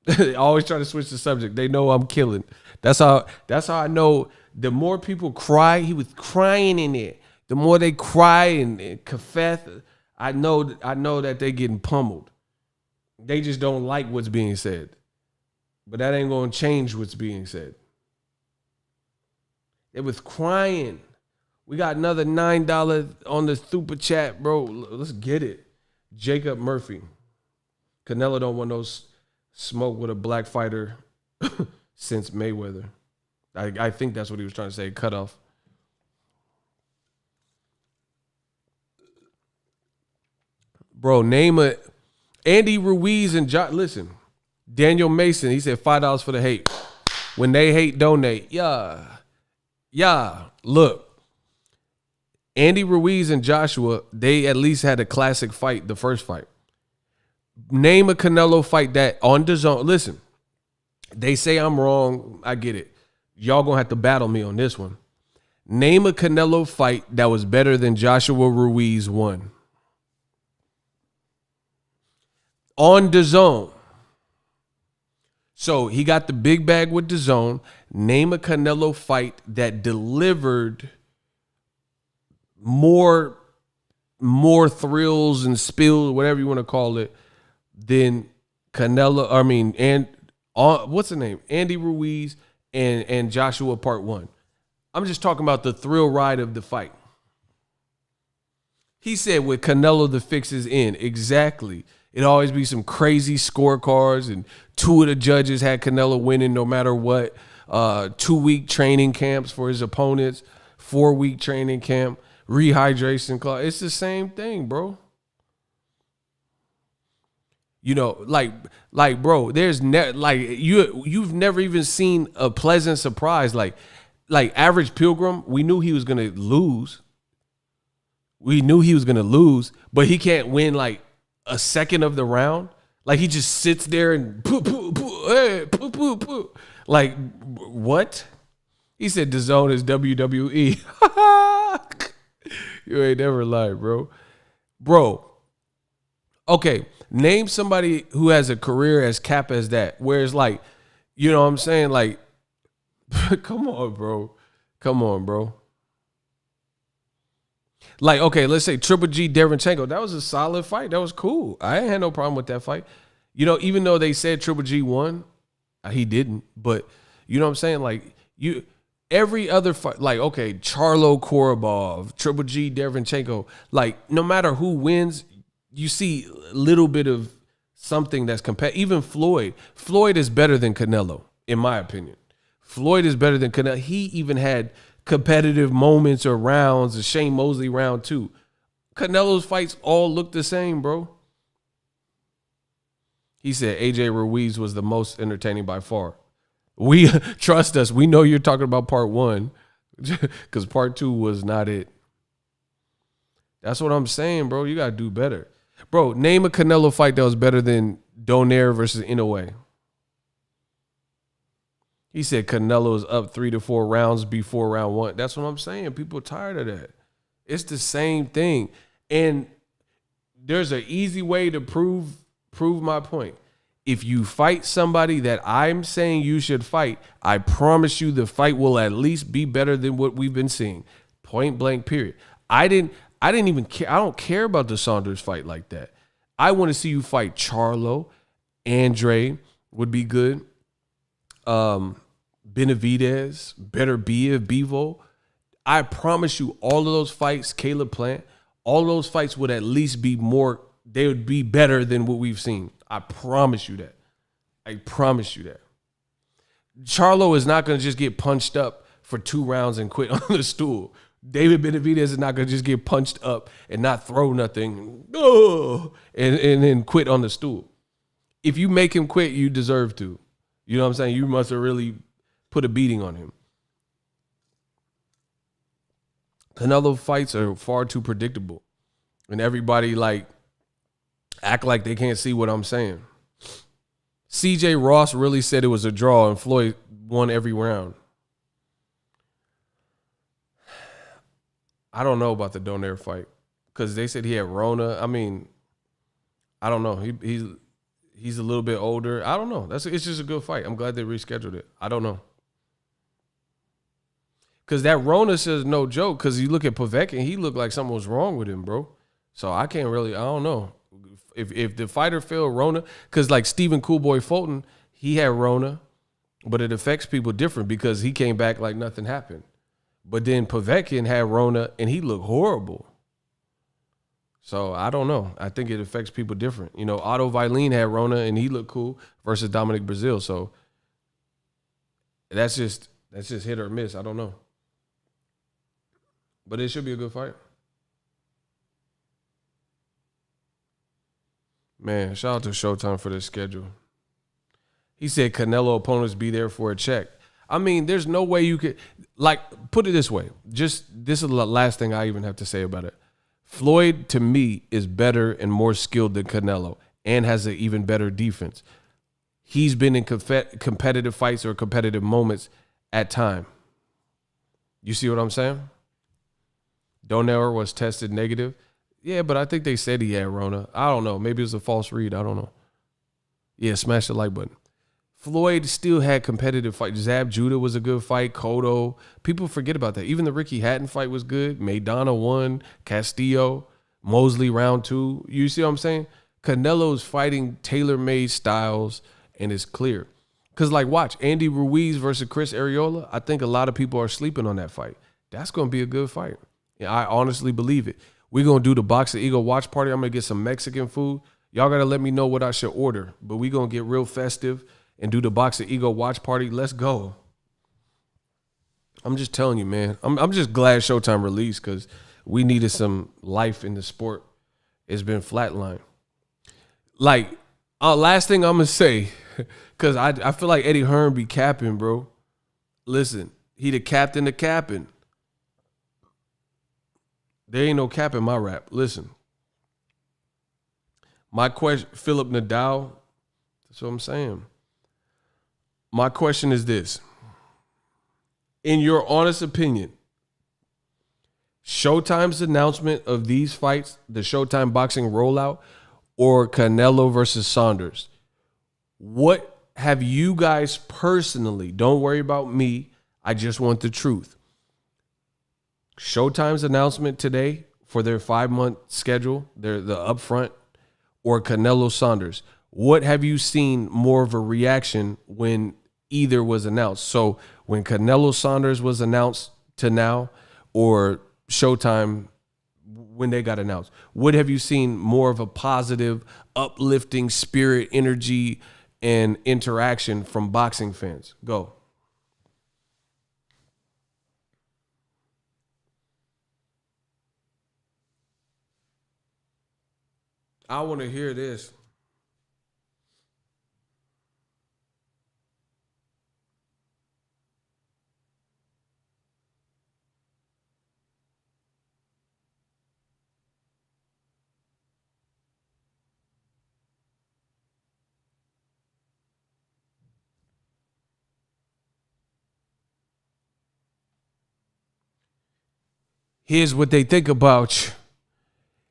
They always try to switch the subject. They know I'm killing. That's how I know the more people cry, he was crying in it. The more they cry and confess, I know that they're getting pummeled. They just don't like what's being said. But that ain't going to change what's being said. It was crying. We got another $9 on the super chat, bro. Let's get it. Jacob Murphy. Canelo don't want no smoke with a black fighter since Mayweather. I think that's what he was trying to say. Cut off. Bro, name a Andy Ruiz and listen, Daniel Mason, he said $5 for the hate. When they hate, donate. Yeah. Look, Andy Ruiz and Joshua, they at least had a classic fight, the first fight. Name a Canelo fight that on the zone. Listen, they say I'm wrong. I get it. Y'all gonna have to battle me on this one. Name a Canelo fight that was better than Joshua Ruiz won. On the zone. So he got the big bag with the zone. Name a Canelo fight that delivered more thrills and spills, whatever you want to call it, than Canelo. What's the name? Andy Ruiz and Joshua Part 1. I'm just talking about the thrill ride of the fight. He said with Canelo the fix is in. Exactly. It always be some crazy scorecards, and 2 of the judges had Canelo winning no matter what. 2-week training camps for his opponents, 4-week training camp, rehydration class. It's the same thing, bro. You know, like, bro, there's you've never even seen a pleasant surprise. Like Average Pilgrim, we knew he was gonna lose. But he can't win like a second of the round. Like he just sits there and poo. Like, what? He said the zone is WWE. You ain't never lied, bro. Okay, name somebody who has a career as cap as that. Where it's like, you know what I'm saying? Like, come on, bro. Like, okay, let's say Triple G Derevchenko. That was a solid fight. That was cool. I ain't had no problem with that fight. You know, even though they said Triple G won, he didn't. But you know what I'm saying? Like, every other fight, like, okay, Charlo Korobov, Triple G Derevchenko, like, no matter who wins, you see a little bit of something that's competitive. Even Floyd. Floyd is better than Canelo, in my opinion. Floyd is better than Canelo. He even had competitive moments or rounds, the Shane Mosley round 2. Canelo's fights all look the same, bro. He said AJ Ruiz was the most entertaining by far. We trust us. We know you're talking about Part 1 because Part 2 was not it. That's what I'm saying, bro. You got to do better. Bro, name a Canelo fight that was better than Donaire versus Inoue. He said Canelo's up 3 to 4 rounds before round 1. That's what I'm saying. People are tired of that. It's the same thing. And there's an easy way to prove my point. If you fight somebody that I'm saying you should fight, I promise you the fight will at least be better than what we've been seeing. Point blank, period. I didn't even care. I don't care about the Saunders fight like that. I want to see you fight Charlo. Andre would be good. Benavidez, better Bevo. I promise you all of those fights, Caleb Plant, all of those fights would at least be more, they would be better than what we've seen. I promise you that. Charlo is not going to just get punched up for 2 rounds and quit on the stool. David Benavidez is not going to just get punched up and not throw nothing and then quit on the stool. If you make him quit, you deserve to. You know what I'm saying? You must have really put a beating on him. Canelo fights are far too predictable. And everybody like act like they can't see what I'm saying. CJ Ross really said it was a draw and Floyd won every round. I don't know about the Donaire fight because they said he had Rona. I mean, I don't know. He's a little bit older. I don't know. It's just a good fight. I'm glad they rescheduled it. I don't know. Because that Rona says no joke. Because you look at Povetkin, he looked like something was wrong with him, bro. So I can't really, I don't know. If the fighter failed Rona, because like Stephen Coolboy Fulton, he had Rona, but it affects people different because he came back like nothing happened. But then Povetkin had Rona and he looked horrible. So I don't know. I think it affects people different. You know, Otto Vailene had Rona and he looked cool versus Dominic Brazil. So that's just hit or miss. I don't know. But it should be a good fight. Man, shout out to Showtime for this schedule. He said Canelo opponents be there for a check. I mean, there's no way you could, like, put it this way. Just, this is the last thing I even have to say about it. Floyd, to me, is better and more skilled than Canelo and has an even better defense. He's been in competitive fights or competitive moments at time. You see what I'm saying? Donaire was tested negative. Yeah, but I think they said he had Rona. I don't know. Maybe it was a false read. I don't know. Yeah, smash the like button. Floyd still had competitive fights. Zab Judah was a good fight. Cotto. People forget about that. Even the Ricky Hatton fight was good. Maidana won. Castillo. Mosley round 2. You see what I'm saying? Canelo's fighting tailor-made styles, and it's clear. Because, like, watch, Andy Ruiz versus Chris Arreola. I think a lot of people are sleeping on that fight. That's going to be a good fight. Yeah, I honestly believe it. We're going to do the Box of Ego watch party. I'm going to get some Mexican food. Y'all got to let me know what I should order. But we're going to get real festive and do the Box of Ego watch party. Let's go. I'm just telling you, man. I'm just glad Showtime released because we needed some life in the sport. It's been flatlined. Like, last thing I'm going to say, because I feel like Eddie Hearn be capping, bro. Listen, he the captain of capping. There ain't no cap in my rap. Listen. My question, Philip Nadal, that's what I'm saying. My question is this. In your honest opinion, Showtime's announcement of these fights, the Showtime boxing rollout, or Canelo versus Saunders, what have you guys personally, don't worry about me, I just want the truth. Showtime's announcement today for their 5-month schedule, the upfront, or Canelo Saunders. What have you seen more of a reaction when either was announced? So when Canelo Saunders was announced to now, or Showtime when they got announced, what have you seen more of a positive, uplifting spirit, energy, and interaction from boxing fans? Go. I want to hear this. Here's what they think about you.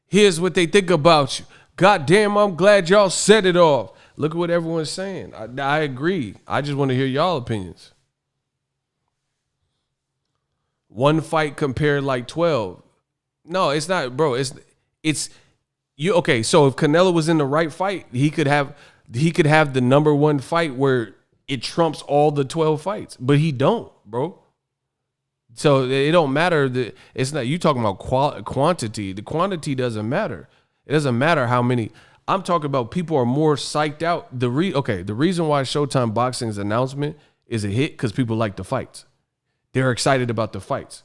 Here's what they think about you. God damn, I'm glad y'all set it off. Look at what everyone's saying. I agree. I just want to hear y'all opinions. One fight compared like 12. No, it's not, bro. It's you. Okay, so if Canelo was in the right fight, he could have the number one fight where it trumps all the 12 fights, but he don't, bro. So it don't matter that it's not you talking about quantity. The quantity doesn't matter. It doesn't matter how many. I'm talking about people are more psyched out. The reason why Showtime Boxing's announcement is a hit because people like the fights. They're excited about the fights.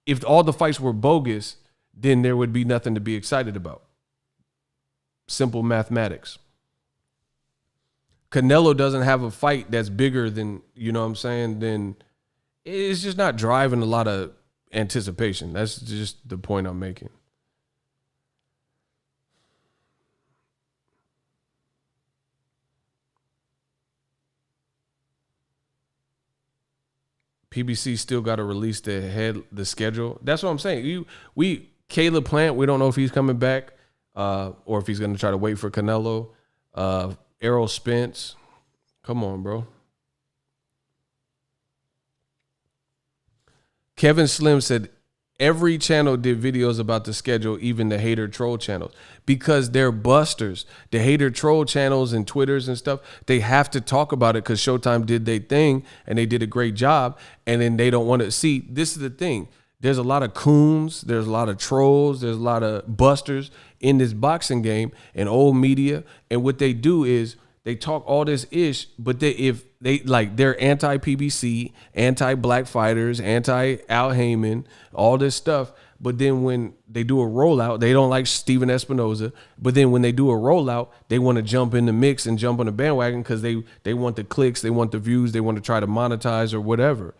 If all the fights were bogus, then there would be nothing to be excited about. Simple mathematics. Canelo doesn't have a fight that's bigger than, you know what I'm saying, then it's just not driving a lot of anticipation. That's just the point I'm making. PBC still got to release the schedule. That's what I'm saying. Caleb Plant, we don't know if he's coming back or if he's going to try to wait for Canelo. Errol Spence, come on, bro. Kevin Slim said every channel did videos about the schedule, even the hater troll channels, because they're busters. The hater troll channels and Twitters and stuff, they have to talk about it because Showtime did their thing and they did a great job. And then they don't want to see. This is the thing. There's a lot of coons. There's a lot of trolls. There's a lot of busters in this boxing game and old media. And what they do is they talk all this ish, but they're anti-PBC, anti-black fighters, anti-Al Heyman, all this stuff. But then when they do a rollout, they don't like Steven Espinoza. But then when they do a rollout, they want to jump in the mix and jump on the bandwagon because they want the clicks, they want the views, they want to try to monetize or whatever.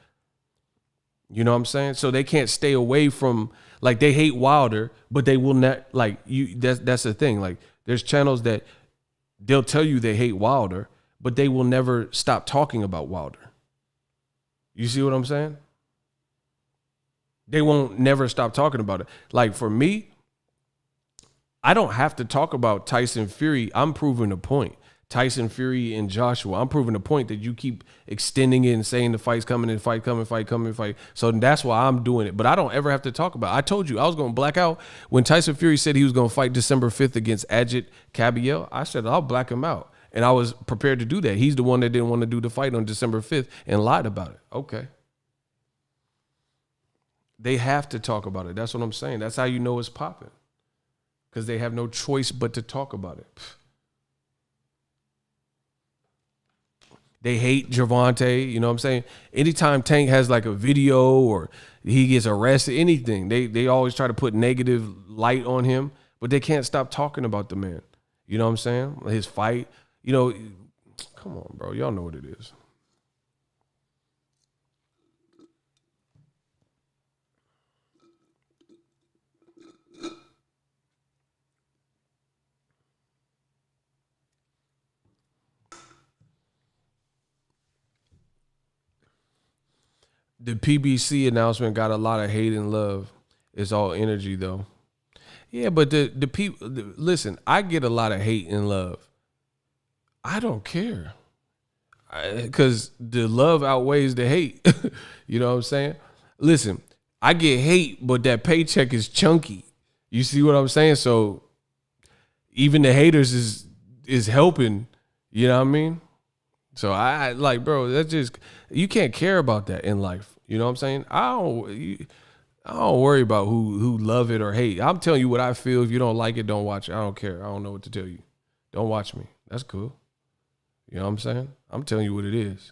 You know what I'm saying? So they can't stay away from, like, they hate Wilder, but they will not, like, that's the thing. Like, there's channels that they'll tell you they hate Wilder, but they will never stop talking about Wilder. You see what I'm saying? They won't never stop talking about it. Like, for me, I don't have to talk about Tyson Fury. I'm proving a point. Tyson Fury and Joshua. I'm proving a point that you keep extending it and saying the fight's coming and fight coming, fight coming, fight. So that's why I'm doing it. But I don't ever have to talk about it. I told you I was going to black out. When Tyson Fury said he was going to fight December 5th against Ajit Cabiel, I said I'll black him out. And I was prepared to do that. He's the one that didn't want to do the fight on December 5th and lied about it. Okay. They have to talk about it. That's what I'm saying. That's how you know it's popping. Because they have no choice but to talk about it. They hate Gervonta, you know what I'm saying? Anytime Tank has like a video or he gets arrested, anything, they always try to put negative light on him, but they can't stop talking about the man. You know what I'm saying? His fight, you know, come on, bro. Y'all know what it is. The PBC announcement got a lot of hate and love. It's all energy, though. Yeah, but the people, listen, I get a lot of hate and love. I don't care. Because the love outweighs the hate. You know what I'm saying? Listen, I get hate, but that paycheck is chunky. You see what I'm saying? So even the haters is helping. You know what I mean? So I like, bro, that's just, you can't care about that in life. You know what I'm saying? I don't worry about who love it or hate. I'm telling you what I feel. If you don't like it, don't watch it. I don't care. I don't know what to tell you. Don't watch me. That's cool. You know what I'm saying? I'm telling you what it is.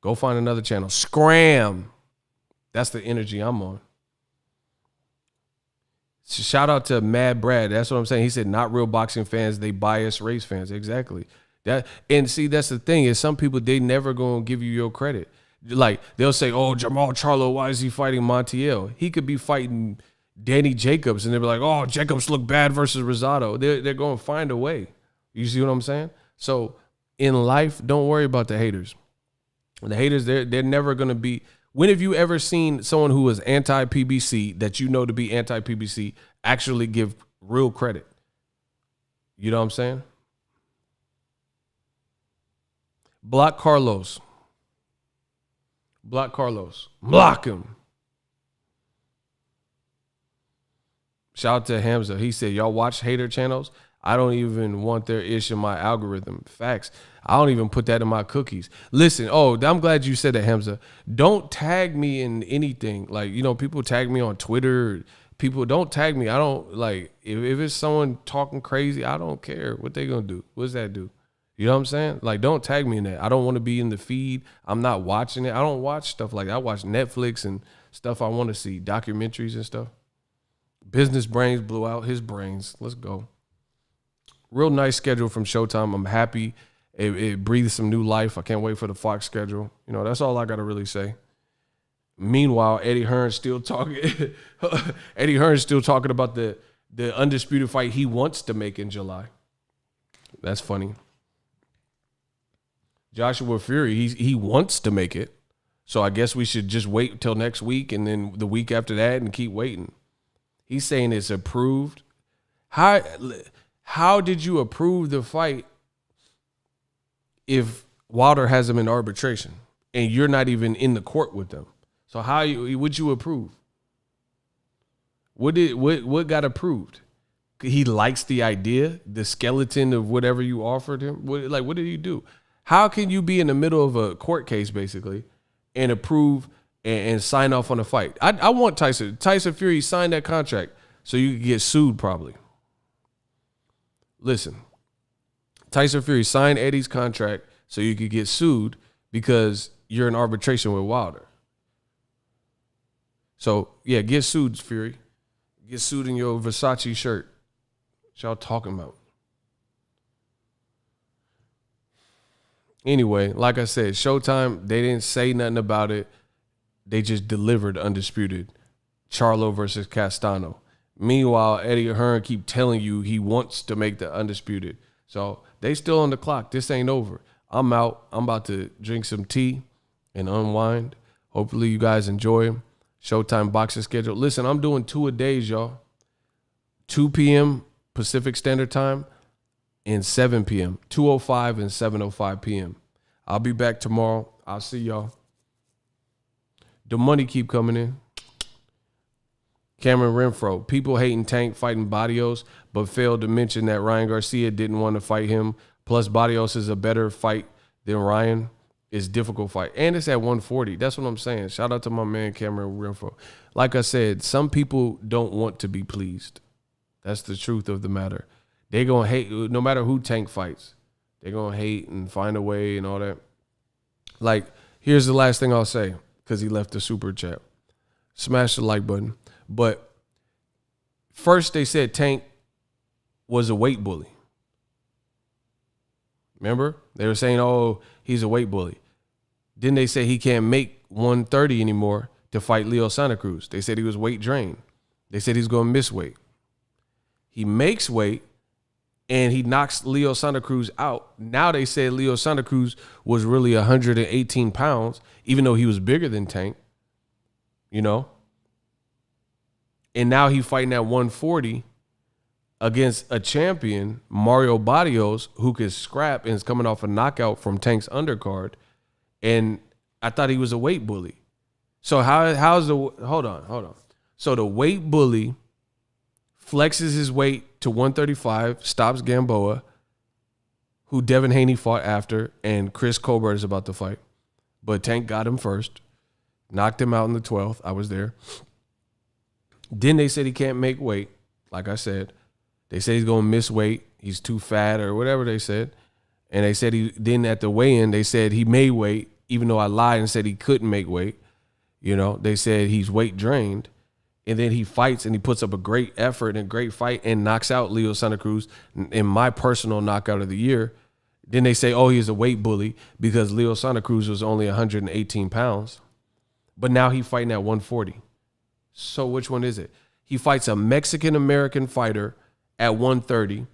Go find another channel. Scram. That's the energy I'm on. Shout out to Mad Brad. That's what I'm saying. He said, not real boxing fans, they bias race fans. Exactly. And see, that's the thing is some people, they never gonna give you your credit. Like they'll say, oh, Jermall Charlo, why is he fighting Montiel? He could be fighting Danny Jacobs, and they'll be like, oh, Jacobs look bad versus Rosado. They're gonna find a way. You see what I'm saying? So in life, don't worry about the haters. The haters, they're never gonna be. When have you ever seen someone who is anti-PBC that you know to be anti-PBC actually give real credit? You know what I'm saying? Block Carlos. Block Carlos. Block him. Shout out to Hamza. He said, y'all watch hater channels? I don't even want their ish in my algorithm. Facts. I don't even put that in my cookies. Listen, I'm glad you said that, Hamza. Don't tag me in anything. Like, you know, people tag me on Twitter. People don't tag me. I don't, like, if it's someone talking crazy, I don't care what they gonna do. What's that do? You know what I'm saying? Like, don't tag me in that. I don't want to be in the feed. I'm not watching it. I don't watch stuff like that. I watch Netflix and stuff I want to see, documentaries and stuff. Business Brains blew out his brains. Let's go. Real nice schedule from Showtime. I'm happy. It breathes some new life. I can't wait for the Fox schedule. You know, that's all I got to really say. Meanwhile, Eddie Hearn's still talking. Eddie Hearn's still talking about the undisputed fight he wants to make in July. That's funny. Joshua Fury, he wants to make it. So I guess we should just wait till next week and then the week after that and keep waiting. He's saying it's approved. How did you approve the fight if Wilder has him in arbitration and you're not even in the court with them? So would you approve? What got approved? He likes the idea, the skeleton of whatever you offered him. What did he do? How can you be in the middle of a court case basically and approve and sign off on a fight? I want Tyson Fury sign that contract so you can get sued probably. Listen, Tyson Fury signed Eddie's contract so you could get sued because you're in arbitration with Wilder. So, yeah, get sued, Fury. Get sued in your Versace shirt. What y'all talking about? Anyway, like I said, Showtime, they didn't say nothing about it. They just delivered undisputed. Charlo versus Castano. Meanwhile, Eddie Hearn keep telling you he wants to make the undisputed. So they still on the clock. This ain't over. I'm out. I'm about to drink some tea and unwind. Hopefully you guys enjoy them. Showtime boxing schedule. Listen, I'm doing 2 a days, y'all. 2 p.m. Pacific Standard Time and 7 p.m. 2:05 and 7:05 p.m. I'll be back tomorrow. I'll see y'all. The money keep coming in. Cameron Renfro. People hating Tank fighting Barrios, but failed to mention that Ryan Garcia didn't want to fight him. Plus, Barrios is a better fight than Ryan. It's a difficult fight. And it's at 140. That's what I'm saying. Shout out to my man Cameron Renfro. Like I said, some people don't want to be pleased. That's the truth of the matter. They going to hate, no matter who Tank fights. They're going to hate and find a way and all that. Like, here's the last thing I'll say, because he left the super chat. Smash the like button. But first they said Tank was a weight bully. Remember? They were saying, oh, he's a weight bully. Then they say he can't make 130 anymore to fight Leo Santa Cruz. They said he was weight drained. They said he's going to miss weight. He makes weight, and he knocks Leo Santa Cruz out. Now they said Leo Santa Cruz was really 118 pounds, even though he was bigger than Tank, you know? And now he fighting at 140 against a champion, Mario Barrios, who can scrap and is coming off a knockout from Tank's undercard. And I thought he was a weight bully. So how's the hold on. So the weight bully flexes his weight to 135, stops Gamboa, who Devin Haney fought after, and Chris Colbert is about to fight. But Tank got him first, knocked him out in the 12th. I was there. Then they said he can't make weight, like I said. They said he's going to miss weight. He's too fat or whatever they said. And they said then at the weigh-in, they said he made weight, even though I lied and said he couldn't make weight. You know, they said he's weight drained. And then he fights and he puts up a great effort and a great fight and knocks out Leo Santa Cruz in my personal knockout of the year. Then they say, oh, he's a weight bully because Leo Santa Cruz was only 118 pounds. But now he's fighting at 140. So which one is it? He fights a Mexican-American fighter at 130.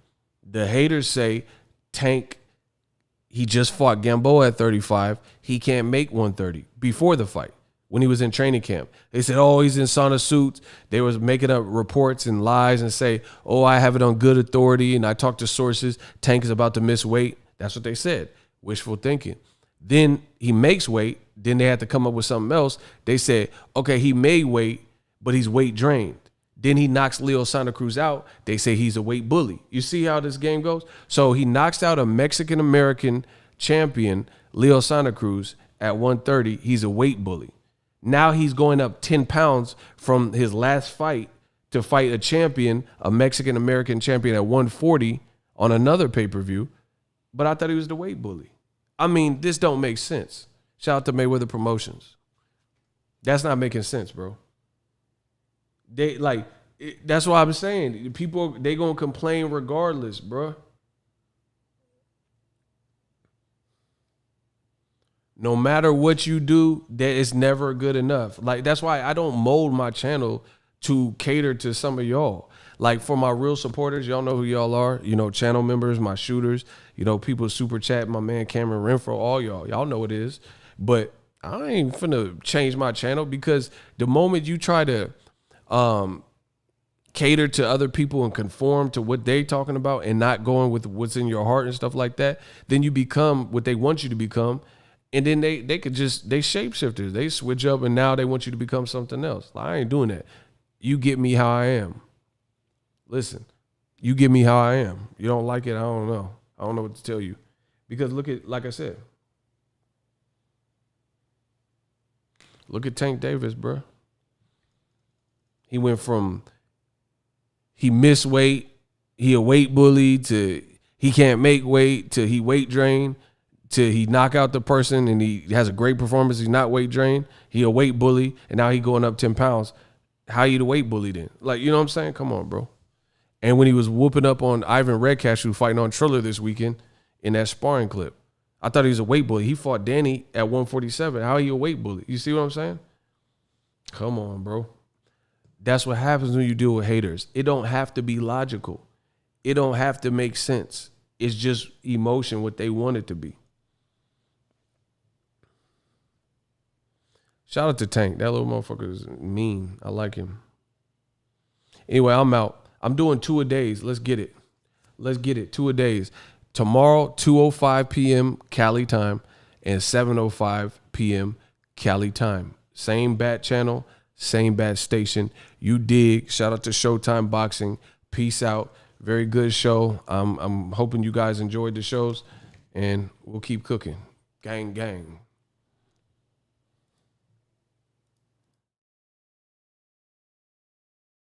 The haters say Tank, he just fought Gamboa at 35. He can't make 130 before the fight when he was in training camp. They said, oh, he's in sauna suits. They was making up reports and lies and say, oh, I have it on good authority and I talked to sources. Tank is about to miss weight. That's what they said. Wishful thinking. Then he makes weight. Then they had to come up with something else. They said, okay, he made weight, but he's weight drained. Then he knocks Leo Santa Cruz out. They say he's a weight bully. You see how this game goes? So he knocks out a Mexican-American champion, Leo Santa Cruz, at 130. He's a weight bully. Now he's going up 10 pounds from his last fight to fight a champion, a Mexican-American champion at 140 on another pay-per-view. But I thought he was the weight bully. I mean, this don't make sense. Shout out to Mayweather Promotions. That's not making sense, bro. That's what I'm saying. People, they gonna complain regardless, bro. No matter what you do, that it's never good enough. Like, that's why I don't mold my channel to cater to some of y'all. Like, for my real supporters, y'all know who y'all are. You know, channel members, my shooters, you know, people super chat, my man Cameron Renfro, all y'all. Y'all know it is. But I ain't finna change my channel, because the moment you try to cater to other people and conform to what they talking about and not going with what's in your heart and stuff like that, then you become what they want you to become. And then they shapeshifters. They switch up, and now they want you to become something else. Like, I ain't doing that. You get me how I am. Listen, you get me how I am. You don't like it, I don't know. I don't know what to tell you. Because look at, like I said, look at Tank Davis, bro. He went from he missed weight, he a weight bully, to he can't make weight, to he weight drained, to he knock out the person and he has a great performance. He's not weight drained. He a weight bully, and now he going up 10 pounds. How you the weight bully then? Like, you know what I'm saying? Come on, bro. And when he was whooping up on Ivan Redcashew fighting on Triller this weekend in that sparring clip, I thought he was a weight bully. He fought Danny at 147. How are you a weight bully? You see what I'm saying? Come on, bro. That's what happens when you deal with haters. It don't have to be logical. It don't have to make sense. It's just emotion, what they want it to be. Shout out to Tank. That little motherfucker is mean. I like him. Anyway, I'm out. I'm doing 2 a days. Let's get it. Let's get it. 2 a days. Tomorrow, 2:05 p.m. Cali time and 7:05 p.m. Cali time. Same bat channel, same bat station. You dig. Shout out to Showtime Boxing. Peace out. Very good show. I'm hoping you guys enjoyed the shows, and we'll keep cooking. Gang, gang.